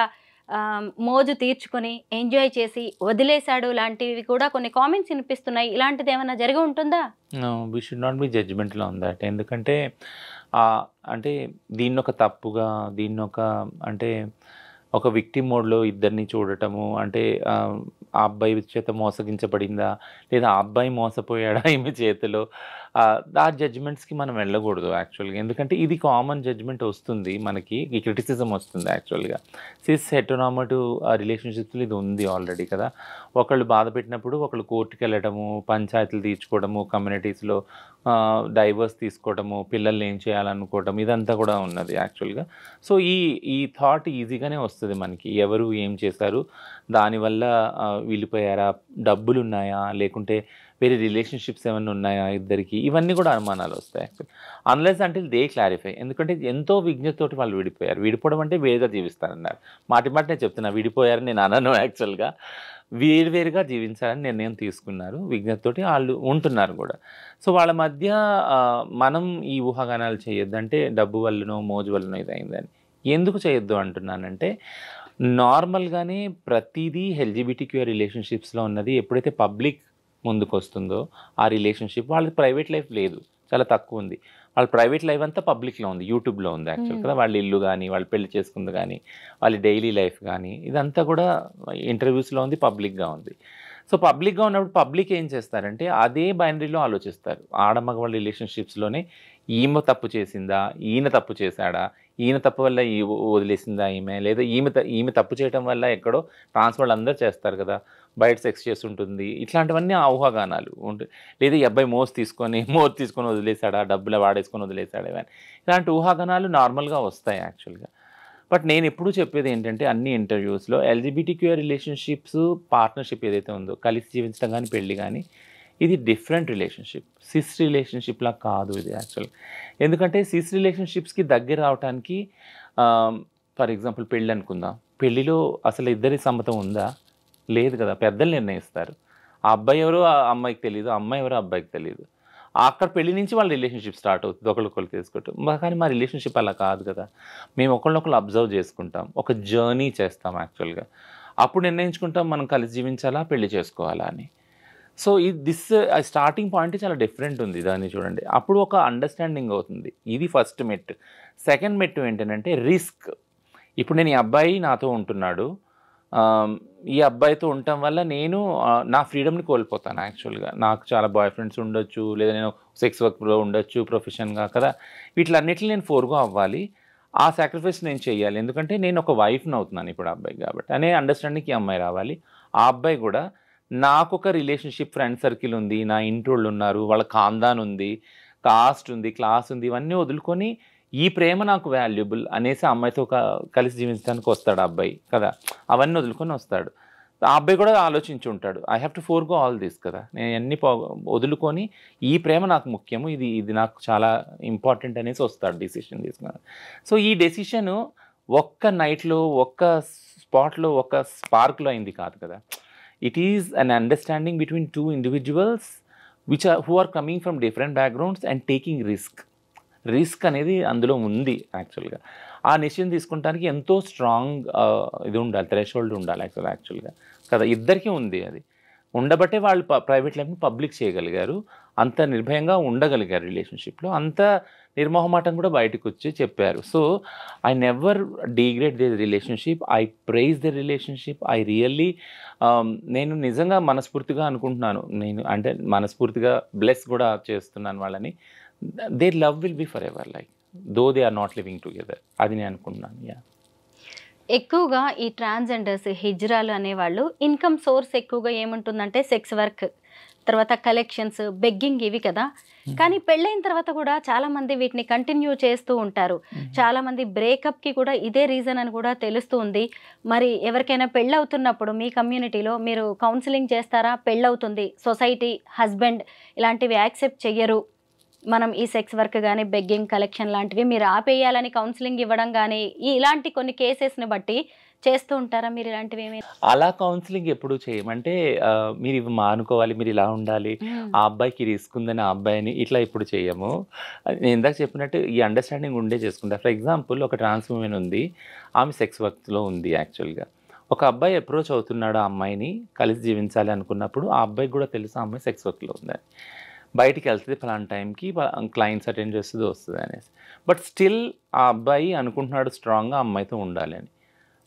మోజు తీర్చుకొని ఎంజాయ్ చేసి వదిలేశాడు లాంటివి కూడా కొన్ని కామెంట్స్ వినిపిస్తున్నాయి. ఇలాంటిది ఏమైనా జరిగి ఉంటుందా? We should not be judgmental on that. ఎందుకంటే అంటే దీన్నొక తప్పుగా, దీన్నొక అంటే ఒక విక్టిమ్ మోడ్లో ఇద్దరిని చూడటము, అంటే ఆ అబ్బాయి చేత మోసగించబడిందా లేదా ఆ అబ్బాయి మోసపోయాడా ఈమె చేతిలో, ఆ జడ్జ్మెంట్స్కి మనం వెళ్ళకూడదు యాక్చువల్గా. ఎందుకంటే ఇది కామన్ జడ్జ్మెంట్ వస్తుంది మనకి, ఈ క్రిటిసిజం వస్తుంది యాక్చువల్గా. సిస్ హెటెరోనార్మటివ్ రిలేషన్షిప్స్లో ఇది ఉంది ఆల్రెడీ కదా. ఒకళ్ళు బాధ పెట్టినప్పుడు ఒకళ్ళు కోర్టుకి వెళ్ళడము, పంచాయతీలు తీర్చుకోవడము, కమ్యూనిటీస్లో డైవర్స్ తీసుకోవడము, పిల్లల్ని ఏం చేయాలనుకోవడం, ఇదంతా కూడా ఉన్నది యాక్చువల్గా. సో ఈ థాట్ ఈజీగానే వస్తుంది మనకి, ఎవరు ఏం చేశారు, దానివల్ల వెళ్ళిపోయారా, డబ్బులు ఉన్నాయా, లేకుంటే వేరే రిలేషన్షిప్స్ ఏమైనా ఉన్నాయా ఇద్దరికి, ఇవన్నీ కూడా అనుమానాలు వస్తాయి యాక్చువల్. అన్లెస్ అంటే దే క్లారిఫై. ఎందుకంటే ఎంతో విజ్ఞతతోటి వాళ్ళు విడిపోయారు. విడిపోవడం అంటే వేరుగా జీవిస్తారన్నారు. మాటి నేను చెప్తున్నా, విడిపోయారని నేను అనను యాక్చువల్గా. వేరువేరుగా జీవించాలని నిర్ణయం తీసుకున్నారు, విజ్ఞతతోటి వాళ్ళు ఉంటున్నారు కూడా. సో వాళ్ళ మధ్య మనం ఈ ఊహాగానాలు చేయొద్దు. అంటే డబ్బు వల్లనో మోజు వల్లనో ఇదైందని ఎందుకు చేయొద్దు అంటున్నానంటే, నార్మల్గానే ప్రతిదీ ఎల్జిబిటిక్యూ రిలేషన్షిప్స్లో ఉన్నది ఎప్పుడైతే పబ్లిక్ ముందుకు వస్తుందో ఆ రిలేషన్షిప్, వాళ్ళకి ప్రైవేట్ లైఫ్ లేదు, చాలా తక్కువ ఉంది. వాళ్ళ ప్రైవేట్ లైఫ్ అంతా పబ్లిక్లో ఉంది, యూట్యూబ్లో ఉంది యాక్చువల్ కదా. వాళ్ళ ఇల్లు కానీ, వాళ్ళు పెళ్లి చేసుకుంది కానీ, వాళ్ళ డైలీ లైఫ్ కానీ, ఇదంతా కూడా ఇంటర్వ్యూస్లో ఉంది, పబ్లిక్గా ఉంది. సో పబ్లిక్గా ఉన్నప్పుడు పబ్లిక్ ఏం చేస్తారంటే అదే బైనరీలో ఆలోచిస్తారు. ఆడమగవాళ్ళ రిలేషన్షిప్స్లోనే ఈమె తప్పు చేసిందా, ఈయన తప్పు చేశాడా, ఈయన తప్పు వల్ల వదిలేసిందా ఈమె, లేదా ఈమె తప్పు చేయడం వల్ల ఎక్కడో ట్రాన్స్ వాళ్ళు అందరూ చేస్తారు కదా, బయట సెక్స్ చేస్తుంటుంది, ఇట్లాంటివన్నీ ఆ ఊహాగానాలు ఉంటుంది. లేదా ఈ అబ్బాయి మోజు తీసుకొని వదిలేశాడా, డబ్బులు వాడేసుకొని వదిలేశాడా, ఇలాంటి ఊహాగానాలు నార్మల్గా వస్తాయి యాక్చువల్గా. బట్ నేను ఎప్పుడూ చెప్పేది ఏంటంటే అన్ని ఇంటర్వ్యూస్లో ఎల్జిబిటిక్యూ రిలేషన్షిప్స్, పార్ట్నర్షిప్ ఏదైతే ఉందో, కలిసి జీవించడం కానీ పెళ్ళి కానీ, ఇది డిఫరెంట్ రిలేషన్షిప్. సిస్ రిలేషన్షిప్లా కాదు ఇది యాక్చువల్. ఎందుకంటే సిస్ రిలేషన్షిప్స్కి దగ్గర రావడానికి, ఫర్ ఎగ్జాంపుల్ పెళ్ళి అనుకుందాం, పెళ్ళిలో అసలు ఇద్దరి సమ్మతం ఉందా, లేదు కదా, పెద్దలు నిర్ణయిస్తారు. ఆ అబ్బాయి ఎవరో ఆ అమ్మాయికి తెలియదు, అమ్మాయి ఎవరో అబ్బాయికి తెలియదు. అక్కడ పెళ్లి నుంచి వాళ్ళ రిలేషన్షిప్ స్టార్ట్ అవుతుంది, ఒకరికొకరు తీసుకుంటాం. కానీ మా రిలేషన్షిప్ అలా కాదు కదా. మేము ఒకళ్ళనొకళ్ళు అబ్జర్వ్ చేసుకుంటాం, ఒక జర్నీ చేస్తాం యాక్చువల్గా. అప్పుడు నిర్ణయించుకుంటాం మనం కలిసి జీవించాలా, పెళ్లి చేసుకోవాలా అని. సో దిస్ స్టార్టింగ్ పాయింట్ చాలా డిఫరెంట్ ఉంది, దాన్ని చూడండి. అప్పుడు ఒక అండర్స్టాండింగ్ అవుతుంది. ఇది ఫస్ట్ మెట్టు. సెకండ్ మెట్టు ఏంటంటే రిస్క్. ఇప్పుడు నేను ఈ అబ్బాయి నాతో ఉంటున్నాడు, ఈ అబ్బాయితో ఉండటం వల్ల నేను నా ఫ్రీడమ్ని కోల్పోతాను యాక్చువల్గా. నాకు చాలా బాయ్ ఫ్రెండ్స్ ఉండొచ్చు, లేదా నేను సెక్స్ వర్క్లో ఉండొచ్చు ప్రొఫెషన్గా కదా, వీటిలన్నిటిని నేను ఫోర్గో అవ్వాలి. ఆ సాక్రిఫైస్ నేను చేయాలి, ఎందుకంటే నేను ఒక వైఫ్ని అవుతున్నాను ఇప్పుడు అబ్బాయి కాబట్టి అనే అండర్స్టాండింగ్కి ఈ అమ్మాయి రావాలి. ఆ అబ్బాయి కూడా నాకు ఒక రిలేషన్షిప్, ఫ్రెండ్ సర్కిల్ ఉంది, నా ఇంటి వాళ్ళు ఉన్నారు, వాళ్ళ ఖాందాన్ ఉంది, కాస్ట్ ఉంది, క్లాస్ ఉంది, ఇవన్నీ వదులుకొని ఈ ప్రేమ నాకు వాల్యుబుల్ అనేసి అమ్మాయితో కలిసి జీవించడానికి వస్తాడు అబ్బాయి కదా. అవన్నీ వదులుకొని వస్తాడు. ఆ అబ్బాయి కూడా ఆలోచించి ఉంటాడు, I have to forgo all this కదా, నేను అన్ని వదులుకొని ఈ ప్రేమ నాకు ముఖ్యము, ఇది నాకు చాలా ఇంపార్టెంట్ అనేసి వస్తాడు, డెసిషన్ తీసుకున్నాడు. సో ఈ డెసిషను ఒక్క నైట్లో, ఒక్క స్పాట్లో, ఒక్క స్పార్క్లో అయింది కాదు కదా. It is an understanding between two individuals who are coming from different backgrounds and taking risk అనేది అందులో ఉంది యాక్చువల్గా. ఆ నిశ్చయం తీసుకుంటానికి ఎంతో స్ట్రాంగ్ ఇది ఉండాలి, థ్రెషోల్డ్ ఉండాలి యాక్చువల్గా కదా. ఇద్దరికీ ఉంది, అది ఉండబట్టే వాళ్ళు ప్రైవేట్ లైఫ్ని పబ్లిక్ చేయగలిగారు, అంత నిర్భయంగా ఉండగలిగారు రిలేషన్షిప్లో, అంత నిర్మోహమాటం కూడా బయటకు వచ్చి చెప్పారు. So I never degrade the relationship, I praise the relationship. I really నేను నిజంగా మనస్ఫూర్తిగా అనుకుంటున్నాను, నేను అంటే మనస్ఫూర్తిగా బ్లెస్ కూడా చేస్తున్నాను వాళ్ళని. Their love will be forever, like though they are not living together, అది నేను అనుకుంటున్నాను. యా, ఎక్కువగా ఈ ట్రాన్స్జెండర్స్, హిజ్రాలు అనేవాళ్ళు ఇన్కమ్ సోర్స్ ఎక్కువగా ఏముంటుందంటే సెక్స్ వర్క్, తర్వాత కలెక్షన్స్, బెగ్గింగ్, ఇవి కదా. కానీ పెళ్ళైన తర్వాత కూడా చాలామంది వీటిని కంటిన్యూ చేస్తూ ఉంటారు. చాలామంది బ్రేకప్కి కూడా ఇదే రీజన్ అని కూడా తెలుస్తూ ఉంది. మరి ఎవరికైనా పెళ్ళవుతున్నప్పుడు మీ కమ్యూనిటీలో మీరు కౌన్సిలింగ్ చేస్తారా? పెళ్ళవుతుంది, సొసైటీ, హస్బెండ్ ఇలాంటివి యాక్సెప్ట్ చెయ్యరు, మనం ఈ సెక్స్ వర్క్ కానీ, బెగ్గింగ్, కలెక్షన్ లాంటివి మీరు ఆపేయాలని కౌన్సిలింగ్ ఇవ్వడం కానీ, ఇలాంటి కొన్ని కేసెస్ని బట్టి చేస్తూ ఉంటారా మీరు ఇలాంటివి ఏమైనా? అలా కౌన్సిలింగ్ ఎప్పుడు చేయమంటే మీరు ఇవి మానుకోవాలి, మీరు ఇలా ఉండాలి, ఆ అబ్బాయికి రిస్క్ ఉందని ఆ అబ్బాయిని ఇట్లా ఎప్పుడు చేయము. నేను ఇందాక చెప్పినట్టు ఈ అండర్స్టాండింగ్ ఉండే చేసుకుంటా. ఫర్ ఎగ్జాంపుల్ ఒక ట్రాన్స్ ఉమెన్ ఉంది, ఆమె సెక్స్ వర్క్లో ఉంది యాక్చువల్గా. ఒక అబ్బాయి అప్రోచ్ అవుతున్నాడు ఆ అమ్మాయిని కలిసి జీవించాలి అనుకున్నప్పుడు ఆ అబ్బాయికి కూడా తెలుసు ఆ అమ్మాయి సెక్స్ వర్క్లో ఉందని, బయటికి వెళ్తుంది ఫలానా టైంకి క్లయింట్స్ అటెండ్ చేస్తుంది వస్తుంది అనేసి. బట్ స్టిల్ ఆ అబ్బాయి అనుకుంటున్నాడు స్ట్రాంగ్గా అమ్మాయితో ఉండాలి అని.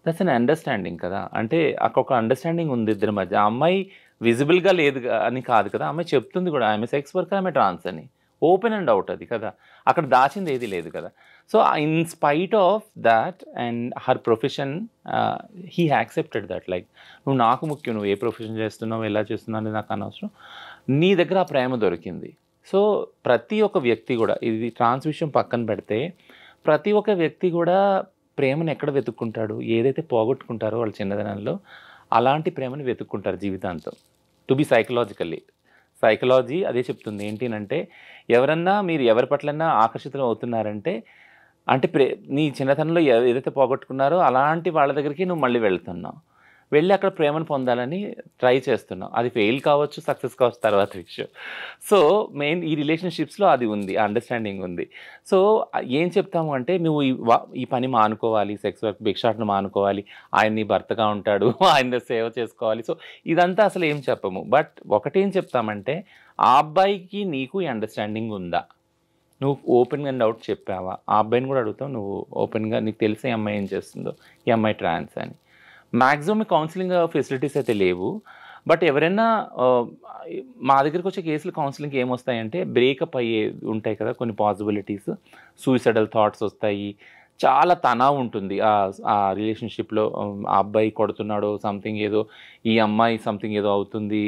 దట్స్ అన్ అండర్స్టాండింగ్ కదా, అంటే అక్కడ ఒక అండర్స్టాండింగ్ ఉంది ఇద్దరి మధ్య. ఆ అమ్మాయి విజిబుల్గా లేదు అని కాదు కదా, అమ్మాయి చెప్తుంది కూడా ఆమె సెక్స్ వర్కర్ ఆమె ట్రాన్స్ అని, ఓపెన్ అండ్ అవుట్ అది కదా, అక్కడ దాచింది ఏది లేదు కదా. So in spite of that and her profession he accepted that, like నువ్వు నాకు ముఖ్యం, నువ్వు ఏ ప్రొఫెషన్ చేస్తున్నావు ఎలా చేస్తున్నావు అనేది నాకు అనవసరం, నీ దగ్గర ఆ ప్రేమ దొరికింది. సో ప్రతి ఒక్క వ్యక్తి కూడా, ఇది ట్రాన్స్ విషయం పక్కన పెడితే ప్రతి ఒక్క వ్యక్తి కూడా ప్రేమను ఎక్కడ వెతుక్కుంటాడు, ఏదైతే పోగొట్టుకుంటారో వాళ్ళ చిన్నదనంలో అలాంటి ప్రేమను వెతుక్కుంటారు జీవితాంతం. టు బి సైకలాజీ అదే చెప్తుంది. ఏంటి అంటే ఎవరన్నా మీరు ఎవరి పట్లన్నా ఆకర్షితులు అవుతున్నారంటే అంటే నీ చిన్నతనంలో ఏదైతే పోగొట్టుకున్నారో అలాంటి వాళ్ళ దగ్గరికి నువ్వు మళ్ళీ వెళ్తున్నావు, వెళ్ళి అక్కడ ప్రేమను పొందాలని ట్రై చేస్తున్నావు. అది ఫెయిల్ కావచ్చు, సక్సెస్ కావచ్చు, తర్వాత విషయం. సో మెయిన్ ఈ రిలేషన్షిప్స్లో అది ఉంది, అండర్స్టాండింగ్ ఉంది. సో ఏం చెప్తాము అంటే నువ్వు ఈ పని మానుకోవాలి, సెక్స్ వర్క్ భిక్షాటన మానుకోవాలి, ఆయన నీ భర్తగా ఉంటాడు, ఆయన సేవ చేసుకోవాలి. సో ఇదంతా అసలు ఏం చెప్పము. బట్ ఒకటేం చెప్తామంటే ఆ అబ్బాయికి నీకు ఈ అండర్స్టాండింగ్ ఉందా, నువ్వు ఓపెన్గా అండ్ అవుట్ చెప్పావా, ఆ అబ్బాయిని కూడా అడుగుతావు నువ్వు ఓపెన్గా, నీకు తెలిసే ఈ అమ్మాయి ఏం చేస్తుందో, ఈ అమ్మాయి ట్రాన్స్ అని. మ్యాక్సిమం కౌన్సిలింగ్ ఫెసిలిటీస్ అయితే లేవు. బట్ ఎవరైనా మా దగ్గరికి వచ్చే కేసులు కౌన్సిలింగ్కి ఏమొస్తాయంటే బ్రేకప్ అయ్యే ఉంటాయి కదా కొన్ని పాసిబిలిటీస్, సూసైడల్ థాట్స్ వస్తాయి, చాలా తనావు ఉంటుంది ఆ రిలేషన్షిప్లో, ఆ అబ్బాయి కొడుతున్నాడో సంథింగ్ ఏదో, ఈ అమ్మాయి సంథింగ్ ఏదో అవుతుంది,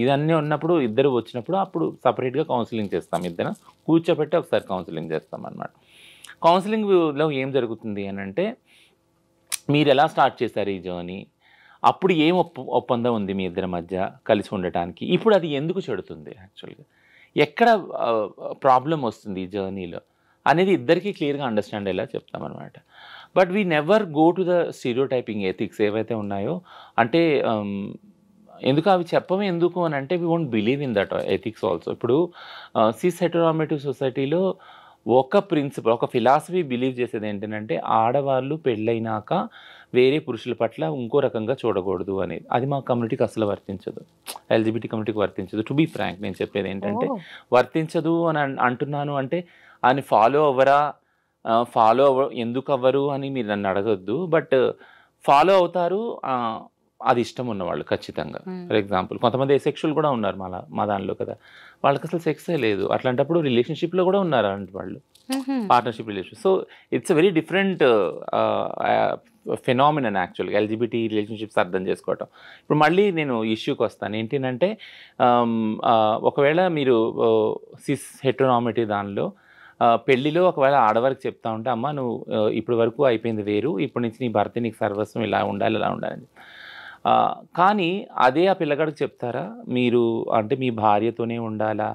ఇదన్నీ ఉన్నప్పుడు ఇద్దరు వచ్చినప్పుడు అప్పుడు సపరేట్గా కౌన్సిలింగ్ చేస్తాం, ఇద్దరు కూర్చోబెట్టి ఒకసారి కౌన్సిలింగ్ చేస్తాం అన్నమాట. కౌన్సిలింగ్లో ఏం జరుగుతుంది అని అంటే మీరు ఎలా స్టార్ట్ చేశారు ఈ జర్నీ, అప్పుడు ఏం ఒప్పందం ఉంది మీ ఇద్దరి మధ్య కలిసి ఉండటానికి, ఇప్పుడు అది ఎందుకు చెడుతుంది, యాక్చువల్గా ఎక్కడ ప్రాబ్లం వస్తుంది ఈ జర్నీలో అనేది ఇద్దరికీ క్లియర్గా అండర్స్టాండ్ అయ్యేలా చెప్తామన్నమాట. But we never go to the stereotyping ethics ఏవైతే ఉన్నాయో, అంటే ఎందుకు అవి చెప్పమే ఎందుకు అని అంటే we won't believe in that ethics also. ఇప్పుడు సిస్ హెటెరోనార్మేటివ్ సొసైటీలో ఒక ప్రిన్సిపల్, ఒక ఫిలాసఫీ బిలీవ్ చేసేది ఏంటంటే ఆడవాళ్ళు పెళ్ళైనాక వేరే పురుషుల పట్ల ఇంకో రకంగా చూడకూడదు అనేది. అది మా కమ్యూనిటీకి అసలు వర్తించదు, ఎల్జిబిటీ కమ్యూనిటీకి వర్తించదు. టు బీ ఫ్రాంక్ నేను చెప్పేది ఏంటంటే వర్తించదు అని అంటున్నాను అంటే అని ఫాలో ఎందుకు అవ్వరు అని మీరు నన్ను అడగొద్దు. బట్ ఫాలో అవుతారు, అది ఇష్టం ఉన్నవాళ్ళు ఖచ్చితంగా. ఫర్ ఎగ్జాంపుల్ కొంతమంది సెక్షువల్ కూడా ఉన్నారు మా దానిలో కదా, వాళ్ళకి అసలు సెక్సే లేదు, అట్లాంటప్పుడు రిలేషన్షిప్లో కూడా ఉన్నారు అలాంటి వాళ్ళు, partnership relation. So it's very different phenomenon యాక్చువల్గా ఎల్జిబిటీ రిలేషన్షిప్స్ అర్థం చేసుకోవటం. ఇప్పుడు మళ్ళీ నేను ఇష్యూకి వస్తాను, ఏంటంటే ఒకవేళ మీరు సిస్ హెటెరోనార్మేటివ్ దానిలో పెళ్ళిలో ఒకవేళ ఆడవారికి చెప్తా ఉంటే అమ్మ నువ్వు ఇప్పటి వరకు అయిపోయింది వేరు, ఇప్పటి నుంచి నీ భర్త నీకు సర్వస్వం ఇలా ఉండాలి ఇలా ఉండాలని, కానీ అదే ఆ పిల్లగాడికి చెప్తారా మీరు అంటే మీ భార్యతోనే ఉండాలా,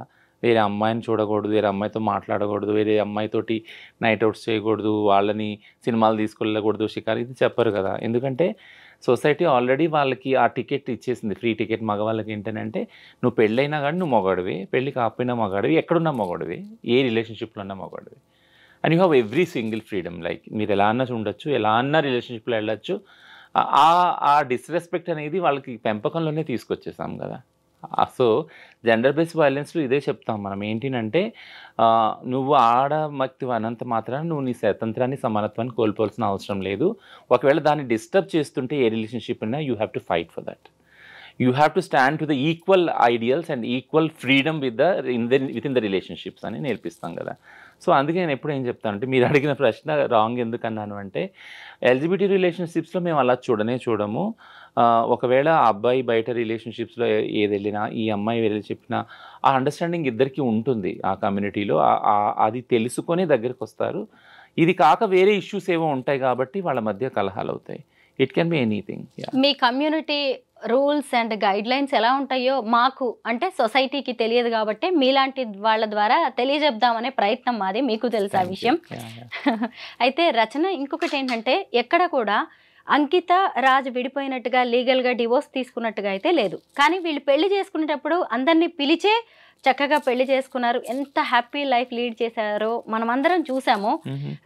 వేరే అమ్మాయిని చూడకూడదు, వేరే అమ్మాయితో మాట్లాడకూడదు, వేరే అమ్మాయితోటి నైట్ అవుట్స్ చేయకూడదు, వాళ్ళని సినిమాలు తీసుకెళ్ళకూడదు, షికారు, ఇది చెప్పరు కదా. ఎందుకంటే సొసైటీ ఆల్రెడీ వాళ్ళకి ఆ టికెట్ ఇచ్చేసింది, ఫ్రీ టికెట్. మగవాళ్ళకి ఏంటంటే నువ్వు పెళ్ళైనా కానీ నువ్వు మగాడివి, పెళ్ళి కాకపోయినా మగాడివి, ఎక్కడున్నా మగాడివి, ఏ రిలేషన్షిప్లో ఉన్నా మగాడివి, and you have every single freedom. Like మీరు ఎలా అన్నా ఉండొచ్చు, ఎలా అన్నా రిలేషన్షిప్లో వెళ్ళొచ్చు. ఆ డిస్రెస్పెక్ట్ అనేది వాళ్ళకి పెంపకంలోనే తీసుకొచ్చేసాం కదా. సో జెండర్ బేస్డ్ వైలెన్స్లో ఇదే చెప్తాం మనం, ఏంటంటే నువ్వు ఆడమక్తి అనంత మాత్రాన నువ్వు నీ స్వతంత్రాన్ని సమానత్వాన్ని కోల్పోవాల్సిన అవసరం లేదు. ఒకవేళ దాన్ని డిస్టర్బ్ చేస్తుంటే ఏ రిలేషన్షిప్ అయినా you have to fight for that. You have to stand to the equal ideals and equal freedom with in the relationships అని నేర్పిస్తాం కదా. సో అందుకే నేను ఎప్పుడు ఏం చెప్తానంటే మీరు అడిగిన ప్రశ్న రాంగ్ ఎందుకన్నాను అంటే ఎల్జిబిటీ రిలేషన్షిప్స్లో మేము అలా చూడము. ఒకవేళ ఆ అబ్బాయి బయట రిలేషన్షిప్స్లో ఏది వెళ్ళినా ఈ అమ్మాయి వెళ్ళి చెప్పినా ఆ అండర్స్టాండింగ్ ఇద్దరికి ఉంటుంది ఆ కమ్యూనిటీలో, అది తెలుసుకొని దగ్గరికి వస్తారు. ఇది కాక వేరే ఇష్యూస్ ఏవో ఉంటాయి కాబట్టి వాళ్ళ మధ్య కలహాలు అవుతాయి. It can be anything. Me community rules and guide lines ఎలా ఉంటాయో మాకు అంటే సొసైటీకి తెలియదు కాబట్టి మీలాంటి వాళ్ళ ద్వారా తెలియజెప్దామనే ప్రయత్నం మాది, మీకు తెలుసు ఆ విషయం. అయితే రచన ఇంకొకటి ఏంటంటే ఎక్కడ కూడా అంకిత రాజ్ విడిపోయినట్టుగా లీగల్గా డివోర్స్ తీసుకున్నట్టుగా అయితే లేదు. కానీ వీళ్ళు పెళ్లి చేసుకునేటప్పుడు అందరినీ పిలిచే చక్కగా పెళ్లి చేసుకున్నారు. ఎంత హ్యాపీ లైఫ్ లీడ్ చేశారో మనం అందరం చూసాము.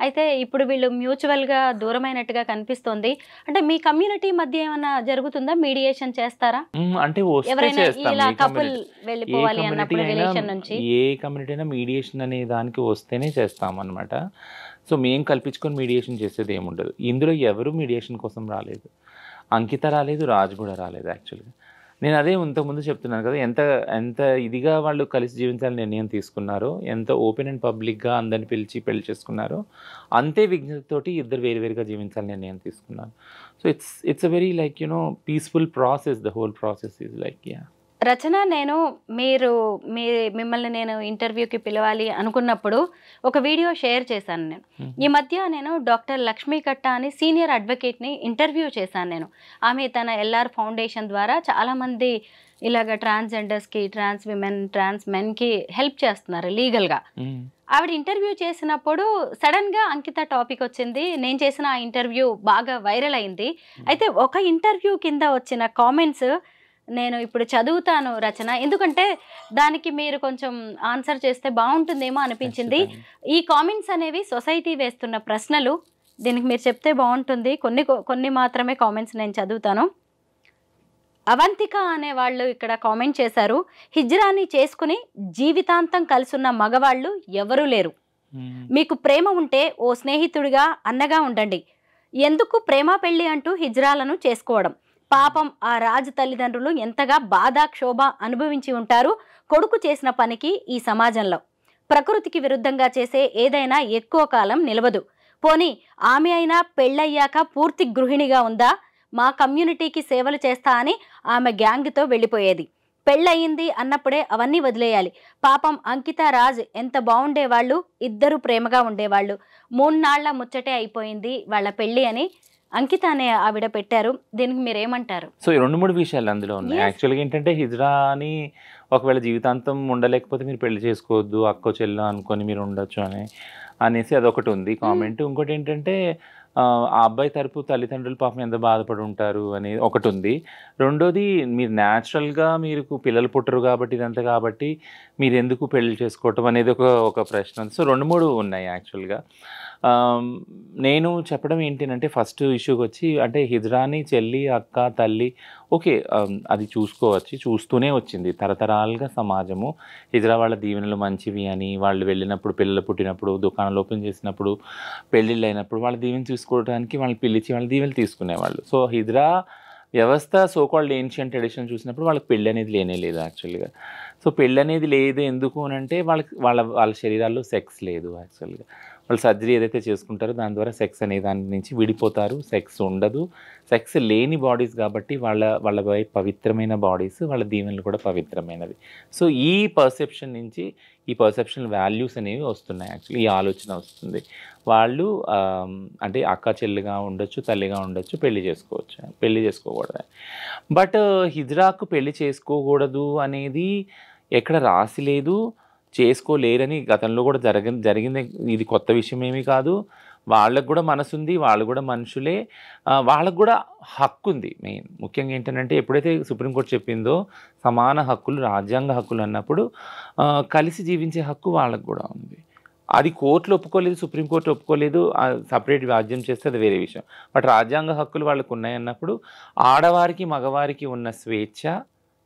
అయితే ఇప్పుడు వీళ్ళు మ్యూచువల్గా దూరమైనట్టుగా కనిపిస్తోంది. అంటే మీ కమ్యూనిటీ మధ్య ఏమైనా జరుగుతుందా? మీడియేషన్ చేస్తారా? అంటే ఎవరైనా ఇలా కపుల్ వెళ్ళిపోవాలి అన్నప్పుడు రిలేషన్ నుంచి ఏ కమ్యూనిటీ అయినా మీడియేషన్ అనే దానికి వస్తేనే చేస్తామన్నమాట. సో మేము కల్పించుకొని మీడియేషన్ చేసేది ఏముండదు. ఇందులో ఎవరు మీడియేషన్ కోసం రాలేదు. అంకిత రాలేదు, రాజ్ కూడా రాలేదు. యాక్చువల్గా నేను అదే ఇంతకుముందు చెప్తున్నాను కదా, ఎంత ఇదిగా వాళ్ళు కలిసి జీవించాలని నిర్ణయం తీసుకున్నారో, ఎంత ఓపెన్ అండ్ పబ్లిక్గా అందరిని పిలిచి పెళ్లి చేసుకున్నారో, అంతే విజ్ఞతతోటి ఇద్దరు వేరువేరుగా జీవించాలని నిర్ణయం తీసుకున్నారు. So it's a very like peaceful process. The whole process is like Rachana, నేను మిమ్మల్ని నేను ఇంటర్వ్యూకి పిలవాలి అనుకున్నప్పుడు ఒక వీడియో షేర్ చేశాను. నేను ఈ మధ్య డాక్టర్ లక్ష్మీ కట్ట అని సీనియర్ అడ్వకేట్ని ఇంటర్వ్యూ చేశాను. నేను ఆమె తన ఎల్ఆర్ ఫౌండేషన్ ద్వారా చాలామంది ఇలాగ ట్రాన్స్జెండర్స్కి, ట్రాన్స్ విమెన్, ట్రాన్స్ మెన్కి హెల్ప్ చేస్తున్నారు లీగల్గా. ఆవిడ ఇంటర్వ్యూ చేసినప్పుడు సడన్గా అంకిత టాపిక్ వచ్చింది. నేను చేసిన ఆ ఇంటర్వ్యూ బాగా వైరల్ అయింది. అయితే ఒక ఇంటర్వ్యూ కింద వచ్చిన కామెంట్స్ నేను ఇప్పుడు చదువుతాను రచన, ఎందుకంటే దానికి మీరు కొంచెం ఆన్సర్ చేస్తే బాగుంటుందేమో అనిపించింది. ఈ కామెంట్స్ అనేవి సొసైటీ వేస్తున్న ప్రశ్నలు, దీనికి మీరు చెప్తే బాగుంటుంది. కొన్ని మాత్రమే కామెంట్స్ నేను చదువుతాను. అవంతిక అనే వాళ్ళు ఇక్కడ కామెంట్ చేశారు, హిజ్రాని చేసుకుని జీవితాంతం కలిసున్న మగవాళ్ళు ఎవరూ లేరు. మీకు ప్రేమ ఉంటే ఓ స్నేహితుడిగా, అన్నగా ఉండండి. ఎందుకు ప్రేమ పెళ్ళి అంటూ హిజ్రాలను చేసుకోవడం? పాపం ఆ రాజు తల్లిదండ్రులు ఎంతగా బాధ, క్షోభ అనుభవించి ఉంటారు కొడుకు చేసిన పనికి. ఈ సమాజంలో ప్రకృతికి విరుద్ధంగా చేసే ఏదైనా ఎక్కువ కాలం నిలవదు. పోనీ ఆమె అయినా పెళ్ళయ్యాక పూర్తి గృహిణిగా ఉందా? మా కమ్యూనిటీకి సేవలు చేస్తా అని ఆమె గ్యాంగ్తో వెళ్ళిపోయేది. పెళ్ళయింది అన్నప్పుడే అవన్నీ వదిలేయాలి. పాపం అంకిత, రాజ్ ఎంత బాగుండేవాళ్ళు, ఇద్దరు ప్రేమగా ఉండేవాళ్ళు. 3 నాళ్ల ముచ్చటే అయిపోయింది వాళ్ళ పెళ్ళి అని అంకిత అనే ఆవిడ పెట్టారు. దీనికి మీరేమంటారు? సో 2-3 విషయాలు అందులో ఉన్నాయి. యాక్చువల్గా ఏంటంటే హిజ్రాని ఒకవేళ జీవితాంతం ఉండలేకపోతే మీరు పెళ్లి చేసుకోవద్దు, అక్కో చెల్లో అనుకొని మీరు ఉండొచ్చు అనేసి అదొకటి ఉంది కామెంట్. ఇంకోటి ఏంటంటే ఆ అబ్బాయి తరపు తల్లిదండ్రులు పాపం ఎంత బాధపడి ఉంటారు అనేది ఒకటి ఉంది. రెండోది, మీరు న్యాచురల్గా మీరు పిల్లలు పుట్టరు కాబట్టి ఇదంతా కాబట్టి మీరు ఎందుకు పెళ్లి చేసుకోవటం అనేది ఒక ప్రశ్న. సో 2-3 ఉన్నాయి యాక్చువల్గా. నేను చెప్పడం ఏంటంటే ఫస్ట్ ఇష్యూకి వచ్చి, అంటే హిజ్రాని చెల్లి, అక్క, తల్లి ఓకే, అది చూస్తూనే వచ్చింది తరతరాలుగా సమాజము. హిజ్రా వాళ్ళ దీవెనలు మంచివి అని, వాళ్ళు వెళ్ళినప్పుడు, పిల్లలు పుట్టినప్పుడు, దుకాణాలు ఓపెన్ చేసినప్పుడు, పెళ్ళిళ్ళు అయినప్పుడు వాళ్ళ దీవెన తీసుకోవడానికి వాళ్ళని పిలిచి వాళ్ళ దీవెనలు తీసుకునేవాళ్ళు. సో హిజ్రా వ్యవస్థ సోకాల్డ్ ఏన్షియంట్ ట్రెడిషన్ చూసినప్పుడు వాళ్ళకి పెళ్ళి అనేది లేనే లేదు యాక్చువల్గా. సో పెళ్ళి అనేది లేదు ఎందుకు అని అంటే వాళ్ళ శరీరాల్లో సెక్స్ లేదు యాక్చువల్గా. వాళ్ళు సర్జరీ ఏదైతే చేసుకుంటారో దాని ద్వారా సెక్స్ అనే దాని నుంచి విడిపోతారు, సెక్స్ ఉండదు. సెక్స్ లేని బాడీస్ కాబట్టి వాళ్ళ పవిత్రమైన బాడీస్, వాళ్ళ దీవెనలు కూడా పవిత్రమైనవి. సో ఈ పర్సెప్షన్ నుంచి ఈ పర్సెప్షన్ వాల్యూస్ అనేవి వస్తున్నాయి యాక్చువల్లీ. ఈ ఆలోచన వస్తుంది. వాళ్ళు అంటే అక్క చెల్లిగా ఉండొచ్చు, తల్లిగా ఉండొచ్చు, పెళ్లి చేసుకోకూడదు. బట్ హిజ్రాకు పెళ్లి చేసుకోకూడదు అనేది ఎక్కడ రాసి లేదు, చేసుకోలేరని గతంలో కూడా జరిగింది. ఇది కొత్త విషయం ఏమీ కాదు. వాళ్ళకు కూడా మనసు ఉంది, వాళ్ళు కూడా మనుషులే, వాళ్ళకు కూడా హక్కు ఉంది. ముఖ్యంగా ఏంటంటే ఎప్పుడైతే సుప్రీంకోర్టు చెప్పిందో సమాన హక్కులు, రాజ్యాంగ హక్కులు అన్నప్పుడు కలిసి జీవించే హక్కు వాళ్ళకు కూడా ఉంది. అది కోర్టులు ఒప్పుకోలేదు, సుప్రీంకోర్టు ఒప్పుకోలేదు, సపరేట్ రాజ్యం చేస్తే అది వేరే విషయం. బట్ రాజ్యాంగ హక్కులు వాళ్ళకు ఉన్నాయన్నప్పుడు ఆడవారికి మగవారికి ఉన్న స్వేచ్ఛ,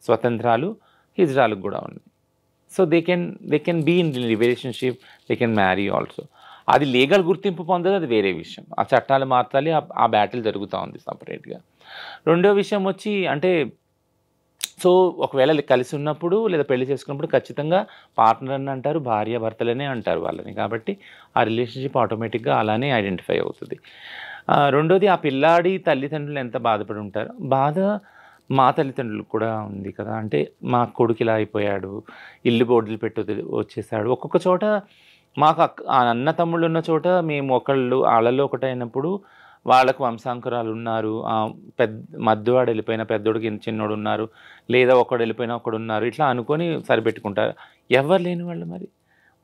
స్వతంత్రాలు హిజ్రాలకు కూడా ఉన్నాయి. So they can be in relationship, they can marry also. అది లీగల్ గుర్తింపు పొందదు, అది వేరే విషయం. ఆ చట్టాలు మార్చాలి, ఆ బ్యాటిల్ జరుగుతూ ఉంది సపరేట్గా. రెండో విషయం వచ్చి అంటే సో ఒకవేళ కలిసి ఉన్నప్పుడు లేదా పెళ్లి చేసుకున్నప్పుడు ఖచ్చితంగా పార్ట్నర్ అని అంటారు, భార్య భర్తలనే అంటారు వాళ్ళని. కాబట్టి ఆ రిలేషన్షిప్ ఆటోమేటిక్గా అలానే ఐడెంటిఫై అవుతుంది. రెండోది, ఆ పిల్లాడి తల్లిదండ్రులు ఎంత బాధపడి ఉంటారు. బాధ మా తల్లిదండ్రులకు కూడా ఉంది కదా. అంటే మా కొడుకు ఇలా అయిపోయాడు, ఇల్లు బోర్డులు వచ్చేసాడు. ఒక్కొక్క చోట మాకు అన్న తమ్ముళ్ళు ఉన్న చోట మేము వాళ్ళలో ఒకటైనప్పుడు వాళ్ళకు వంశాంకురాలు ఉన్నారు, మధ్యవాడు వెళ్ళిపోయిన పెద్దోడికి చిన్నోడు ఉన్నారు, లేదా ఒకడు వెళ్ళిపోయినా ఒకడు ఉన్నారు, ఇట్లా అనుకొని సరిపెట్టుకుంటారు. ఎవరు లేని వాళ్ళు మరి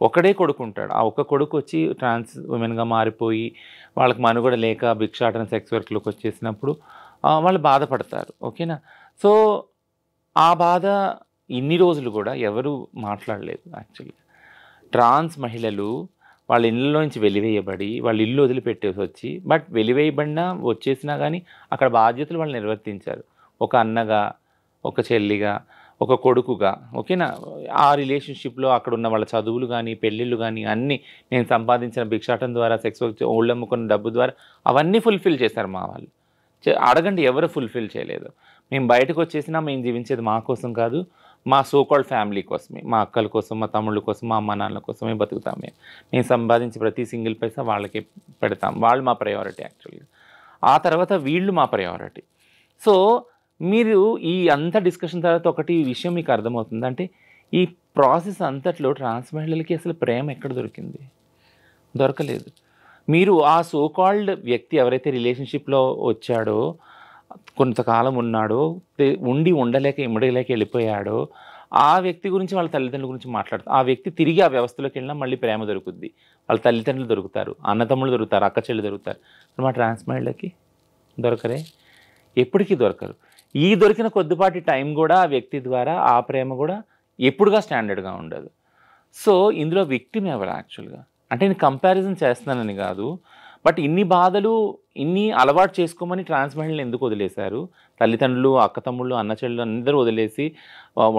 ఒకడే కొడుకు ఉంటాడు. ఆ ఒక్క కొడుకు వచ్చి ట్రాన్స్ ఉమెన్గా మారిపోయి వాళ్ళకి మనుగడ లేక భిక్షాటన సెక్స్ వర్క్లోకి వచ్చేసినప్పుడు వాళ్ళు బాధపడతారు. ఓకేనా. సో ఆ బాధ ఇన్ని రోజులు కూడా ఎవరు మాట్లాడలేదు యాక్చువల్గా. ట్రాన్స్ మహిళలు వాళ్ళ ఇళ్ళలోంచి వెలివేయబడి వాళ్ళ ఇల్లు వదిలిపెట్టేసి వచ్చి, బట్ వెలివేయబడినా వచ్చేసినా కానీ అక్కడ బాధ్యతలు వాళ్ళు నిర్వర్తించారు. ఒక అన్నగా, ఒక చెల్లిగా, ఒక కొడుకుగా. ఓకేనా. ఆ రిలేషన్షిప్లో అక్కడ ఉన్న వాళ్ళ చదువులు కానీ పెళ్ళిళ్ళు కానీ అన్నీ నేను సంపాదించిన భిక్షాటం ద్వారా సెక్స్ ఓళ్ళు అమ్ముకున్న డబ్బు ద్వారా అవన్నీ ఫుల్ఫిల్ చేశారు మా వాళ్ళు. అడగండి ఎవరు ఫుల్ఫిల్ చేయలేదు. మేము బయటకు వచ్చేసినా మేము జీవించేది మా కోసం కాదు, మా సోకాల్డ్ ఫ్యామిలీ కోసమే, మా అక్కల కోసం, మా తమ్ముళ్ళ కోసం, మా అమ్మ నాన్నల కోసమే బతుకుతాం. మేము సంపాదించి ప్రతి సింగిల్ పైసా వాళ్ళకి పెడతాం. వాళ్ళు మా ప్రయారిటీ యాక్చువల్గా. ఆ తర్వాత వీళ్ళు మా ప్రయారిటీ. సో మీరు ఈ అంత డిస్కషన్ తర్వాత ఒకటి విషయం మీకు అర్థమవుతుంది. అంటే ఈ ప్రాసెస్ అంతట్లో ట్రాన్స్ మహిళలకి అసలు ప్రేమ ఎక్కడ దొరికింది? దొరకలేదు. మీరు ఆ సోకాల్డ్ వ్యక్తి ఎవరైతే రిలేషన్షిప్లో వచ్చాడో, కొంతకాలం ఉన్నాడో, ఉండలేక ఇమ్మడలేక వెళ్ళిపోయాడో, ఆ వ్యక్తి గురించి వాళ్ళ తల్లిదండ్రుల గురించి మాట్లాడతారు. ఆ వ్యక్తి తిరిగి ఆ వ్యవస్థలోకి వెళ్ళినా మళ్ళీ ప్రేమ దొరుకుద్ది. వాళ్ళ తల్లిదండ్రులు దొరుకుతారు, అన్నతమ్ముళ్ళు దొరుకుతారు, అక్క చెల్లి దొరుకుతారు. మా ట్రాన్స్ మహిళలకి దొరకరే, ఎప్పటికీ దొరకరు. ఈ దొరికిన కొద్దిపాటి టైం కూడా ఆ వ్యక్తి ద్వారా ఆ ప్రేమ కూడా ఎప్పుడుగా స్టాండర్డ్గా ఉండదు. సో ఇందులో విక్టిమ్ ఎవరు యాక్చువల్గా? అంటే నేను కంపారిజన్ చేస్తున్నానని కాదు, బట్ ఇన్ని బాధలు ఇన్ని అలవాటు చేసుకోమని ట్రాన్స్ మహిళలు ఎందుకు వదిలేశారు? తల్లిదండ్రులు, అక్క తమ్ముళ్ళు, అన్న చెల్లెలు అందరూ వదిలేసి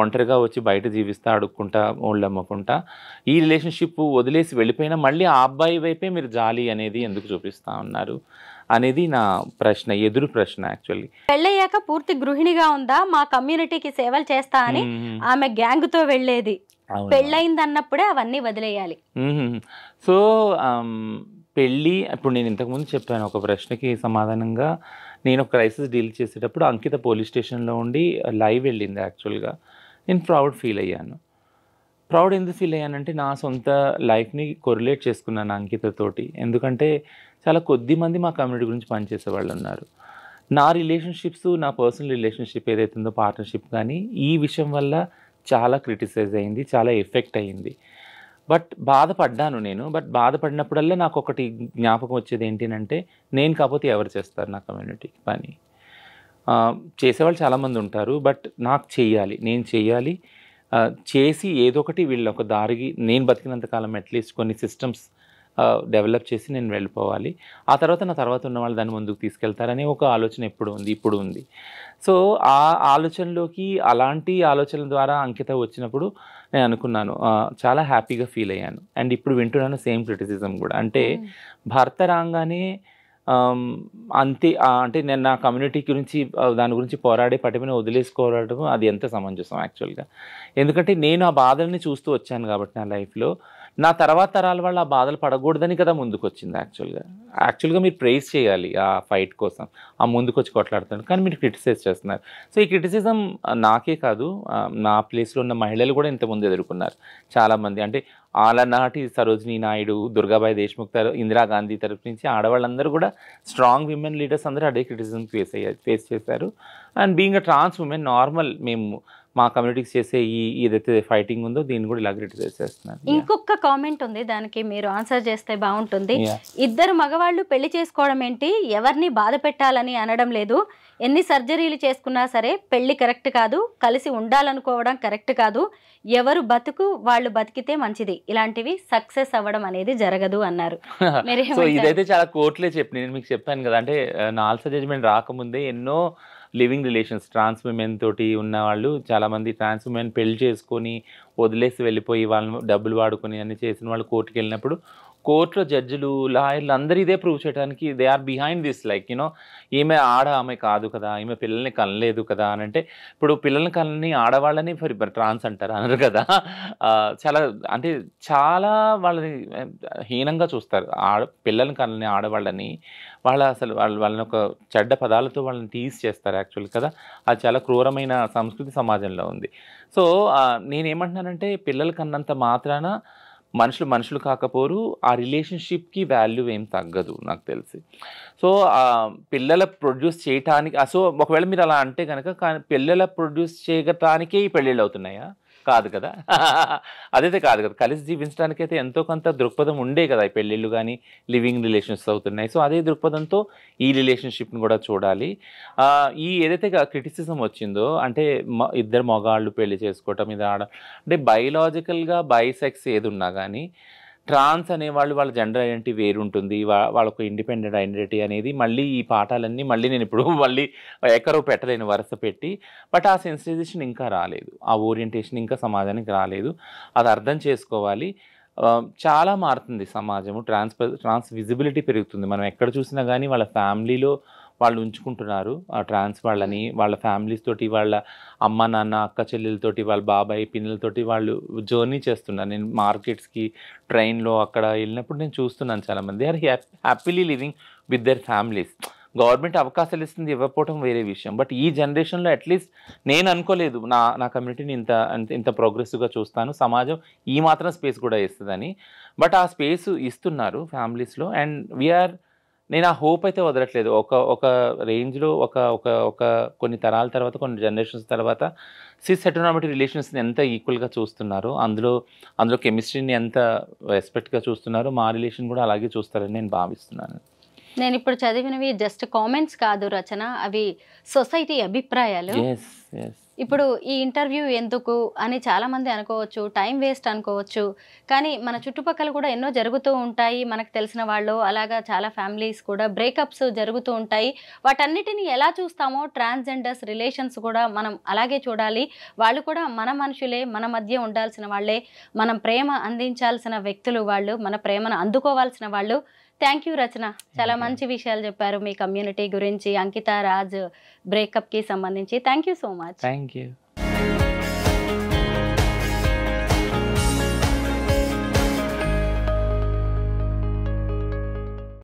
ఒంటరిగా వచ్చి బయట జీవిస్తా అడుక్కుంటా ఓళ్ళు అమ్మకుంటా ఈ రిలేషన్షిప్ వదిలేసి వెళ్ళిపోయినా మళ్ళీ ఆ అబ్బాయి వైపే మీరు జాలి అనేది ఎందుకు చూపిస్తూ ఉన్నారు అనేది నా ప్రశ్న, ఎదురు ప్రశ్న యాక్చువల్లీ. పెళ్ళయ్యాక పూర్తి గృహిణిగా ఉందా, మా కమ్యూనిటీకి సేవలు చేస్తా అని ఆమె గ్యాంగ్తో వెళ్ళేది. పెళ్ళయింది అన్నప్పుడే అవన్నీ వదిలేయాలి. సో పెళ్ళి, ఇప్పుడు నేను ఇంతకుముందు చెప్పాను ఒక ప్రశ్నకి సమాధానంగా, నేను ఒక క్రైసిస్ డీల్ చేసేటప్పుడు అంకిత పోలీస్ స్టేషన్లో ఉండి లైవ్ వెళ్ళింది యాక్చువల్గా. నేను ప్రౌడ్ ఫీల్ అయ్యాను. ప్రౌడ్ ఎందుకు ఫీల్ అయ్యానంటే నా సొంత లైఫ్ని కొరిలేట్ చేసుకున్నాను అంకితతోటి. ఎందుకంటే చాలా కొద్ది మంది మా కమ్యూనిటీ గురించి పనిచేసే వాళ్ళు ఉన్నారు. నా రిలేషన్షిప్స్, నా పర్సనల్ రిలేషన్షిప్ ఏదైతే ఉందో పార్ట్నర్షిప్ కానీ ఈ విషయం వల్ల చాలా క్రిటిసైజ్ అయింది, చాలా ఎఫెక్ట్ అయ్యింది. బట్ బాధపడ్డాను నేను. బట్ బాధపడినప్పుడల్లా నాకు ఒకటి జ్ఞాపకం వచ్చేది ఏంటంటే, నేను కాకపోతే ఎవరు చేస్తారు నా కమ్యూనిటీకి పని? చేసేవాళ్ళు చాలామంది ఉంటారు, బట్ నాకు చెయ్యాలి, నేను చెయ్యాలి. చేసి ఏదో ఒకటి వీళ్ళ ఒక దారికి నేను బతికినంతకాలం అట్లీస్ట్ కొన్ని సిస్టమ్స్ డెవలప్ చేసి నేను వెళ్ళిపోవాలి. ఆ తర్వాత నా తర్వాత ఉన్న వాళ్ళు దాన్ని ముందుకు తీసుకెళ్తారనే ఒక ఆలోచన ఇప్పుడు ఉంది. సో ఆ ఆలోచనలోకి, అలాంటి ఆలోచనల ద్వారా అంకిత వచ్చినప్పుడు నేను అనుకున్నాను, చాలా హ్యాపీగా ఫీల్ అయ్యాను. అండ్ ఇప్పుడు వింటున్నాను సేమ్ క్రిటిసిజం కూడా. అంటే భర్త రాగానే అంతే, అంటే నేను నా కమ్యూనిటీ గురించి దాని గురించి పోరాడే పటిమని వదిలేసుకోవడం అది ఎంత సమంజసం యాక్చువల్గా? ఎందుకంటే నేను ఆ బాధల్ని చూస్తూ వచ్చాను కాబట్టి నా లైఫ్లో. నా తర్వాత తరాల వాళ్ళు ఆ బాధలు పడకూడదని కదా ముందుకు వచ్చింది యాక్చువల్గా మీరు ప్రైజ్ చేయాలి ఆ ఫైట్ కోసం, ఆ ముందుకు వచ్చి కొట్లాడుతున్నారు. కానీ మీరు క్రిటిసైజ్ చేస్తున్నారు. సో ఈ క్రిటిసిజం నాకే కాదు, నా ప్లేస్లో ఉన్న మహిళలు కూడా ఇంతకుముందు ఎదుర్కొన్నారు చాలామంది. అంటే ఆలనాటి సరోజినీ నాయుడు, దుర్గాబాయి దేశ్ముఖ్, ఇందిరాగాంధీ తరఫు నుంచి ఆడవాళ్ళందరూ కూడా స్ట్రాంగ్ విమెన్ లీడర్స్ అందరూ అదే క్రిటిసిజం ఫేస్ చేశారు. And being a trans woman normal మేము మా కమ్యూనిటీకి చేసే ఏదైతే ఫైటింగ్ ఉందో దీన్ని కూడా ఇలా క్రిటిసైజ్ చేస్తున్నారు. ఇంకొక కామెంట్ ఉంది, దానికి మీరు ఆన్సర్ చేస్తే బాగుంటుంది. ఇద్దరు మగవాళ్ళు పెళ్లి చేసుకోవడం ఏంటి, ఎవరిని బాధ పెట్టాలని అనడం లేదు, ఎన్ని సర్జరీలు చేసుకున్నా సరే పెళ్లి కరెక్ట్ కాదు, కలిసి ఉండాలనుకోవడం కరెక్ట్ కాదు, ఎవరు బతుకు వాళ్ళు బతికితే మంచిది, ఇలాంటివి సక్సెస్ అవ్వడం అనేది జరగదు అన్నారు. సో ఇదైతే చాలా కోర్టులే చెప్పి నేను మీకు చెప్పాను కదా, అంటే నాల్సా జడ్జిమెంట్ రాకముందే ఎన్నో లివింగ్ రిలేషన్స్ ట్రాన్స్ ఉమెన్ తోటి ఉన్న వాళ్ళు చాలామంది ట్రాన్స్ ఉమెన్ పెళ్లి చేసుకొని వదిలేసి వెళ్ళిపోయి వాళ్ళని డబ్బులు వాడుకొని అన్ని చేసిన వాళ్ళు కోర్టుకి వెళ్ళినప్పుడు కోర్టులో జడ్జిలు, లాయర్లు అందరూ ఇదే ప్రూవ్ చేయడానికి they are behind this. Like you know ఈమె ఆమె కాదు కదా, ఈమె పిల్లల్ని కనలేదు కదా అని. అంటే ఇప్పుడు పిల్లల్ని కనని ఆడవాళ్ళని ట్రాన్స్ అంటారు అనరు కదా. చాలా వాళ్ళని హీనంగా చూస్తారు. పిల్లల్ని కనని ఆడవాళ్ళని వాళ్ళని ఒక చెడ్డ పదాలతో వాళ్ళని టీజ్ చేస్తారు యాక్చువల్ కదా. అది చాలా క్రూరమైన సంస్కృతి సమాజంలో ఉంది. సో నేనేమంటున్నానంటే పిల్లలు కన్నంత మాత్రాన మనుషులు కాకపోరు, ఆ రిలేషన్షిప్కి వాల్యూ ఏం తగ్గదు నాకు తెలిసి. సో పిల్లల ప్రొడ్యూస్ చేయటానికి, సో ఒకవేళ మీరు అలా అంటే కనుక పిల్లల ప్రొడ్యూస్ చేయటానికే ఈ పెళ్ళిళ్ళు అవుతున్నాయా? కాదు కదా. అదైతే కాదు కదా. కలిసి జీవించడానికైతే ఎంతో కొంత దృక్పథం ఉండే కదా. ఈ పెళ్ళిళ్ళు కానీ లివింగ్ రిలేషన్స్ అవుతున్నాయి. సో అదే దృక్పథంతో ఈ రిలేషన్షిప్ని కూడా చూడాలి. ఈ ఏదైతే క్రిటిసిజం వచ్చిందో అంటే ఇద్దరు మగాళ్ళు పెళ్లి చేసుకోవటం ఇది అంటే బయలాజికల్గా బైసెక్స్ ఏది ఉన్నా కానీ ట్రాన్స్ అనేవాళ్ళు వాళ్ళ జెండర్ ఐడెంటిటీ వేరుంటుంది, వాళ్ళకు ఇండిపెండెంట్ ఐడెంటిటీ అనేది మళ్ళీ ఈ పాఠాలన్నీ మళ్ళీ నేను ఇప్పుడు మళ్ళీ ఎక్కడో పెట్టలేను వరుస పెట్టి. బట్ ఆ సెన్సిటైజేషన్ ఇంకా రాలేదు, ఆ ఓరియంటేషన్ ఇంకా సమాజానికి రాలేదు. అది అర్థం చేసుకోవాలి. చాలా మారుతుంది సమాజము. ట్రాన్స్ విజిబిలిటీ పెరుగుతుంది. మనం ఎక్కడ చూసినా కానీ వాళ్ళ ఫ్యామిలీలో వాళ్ళు ఉంచుకుంటున్నారు ఆ ట్రాన్స్ వాళ్ళని, వాళ్ళ ఫ్యామిలీస్ తోటి, వాళ్ళ అమ్మ నాన్న అక్క చెల్లెలతోటి, వాళ్ళ బాబాయ్ పిల్లలతోటి వాళ్ళు జర్నీ చేస్తున్నారు. నేను మార్కెట్స్కి ట్రైన్లో అక్కడ వెళ్ళినప్పుడు నేను చూస్తున్నాను చాలామంది are happily living with their families. Government అవకాశాలు ఇస్తుంది, ఇవ్వకపోవడం వేరే విషయం. బట్ ఈ జనరేషన్లో అట్లీస్ట్ నేను అనుకోలేదు నా కమ్యూనిటీని ఇంత ప్రోగ్రెసివ్గా చూస్తాను, సమాజం ఈ మాత్రం స్పేస్ కూడా ఇస్తుందని. బట్ ఆ స్పేస్ ఇస్తున్నారు ఫ్యామిలీస్లో. అండ్ నేను ఆ హోప్ అయితే వదలట్లేదు. ఒక రేంజ్లో ఒక కొన్ని తరాల తర్వాత, కొన్ని జనరేషన్స్ తర్వాత సిస్ హెటెరోనార్మేటివ్ రిలేషన్స్ని ఎంత ఈక్వల్గా చూస్తున్నారు, అందులో కెమిస్ట్రీని ఎంత రెస్పెక్ట్గా చూస్తున్నారు, మా రిలేషన్ కూడా అలాగే చూస్తారని నేను భావిస్తున్నాను. నేను ఇప్పుడు చదివినవి జస్ట్ కామెంట్స్ కాదు రచన, అవి సొసైటీ అభిప్రాయాలు. ఇప్పుడు ఈ ఇంటర్వ్యూ ఎందుకు అని చాలామంది అనుకోవచ్చు, టైం వేస్ట్ అనుకోవచ్చు. కానీ మన చుట్టుపక్కల కూడా ఎన్నో జరుగుతూ ఉంటాయి, మనకు తెలిసిన వాళ్ళు అలాగా చాలా ఫ్యామిలీస్ కూడా బ్రేకప్స్ జరుగుతూ ఉంటాయి. వాటన్నిటిని ఎలా చూస్తామో ట్రాన్స్జెండర్స్ రిలేషన్స్ కూడా మనం అలాగే చూడాలి. వాళ్ళు కూడా మన మనుషులే, మన మధ్య ఉండాల్సిన వాళ్ళే, మనం ప్రేమ అందించాల్సిన వ్యక్తులు వాళ్ళు, మన ప్రేమను అందుకోవాల్సిన వాళ్ళు. థ్యాంక్ యూ రచన, చాలా మంచి విషయాలు చెప్పారు మీ కమ్యూనిటీ గురించి, అంకిత రాజ్ బ్రేకప్కి సంబంధించి. Thank you so much. Thank you.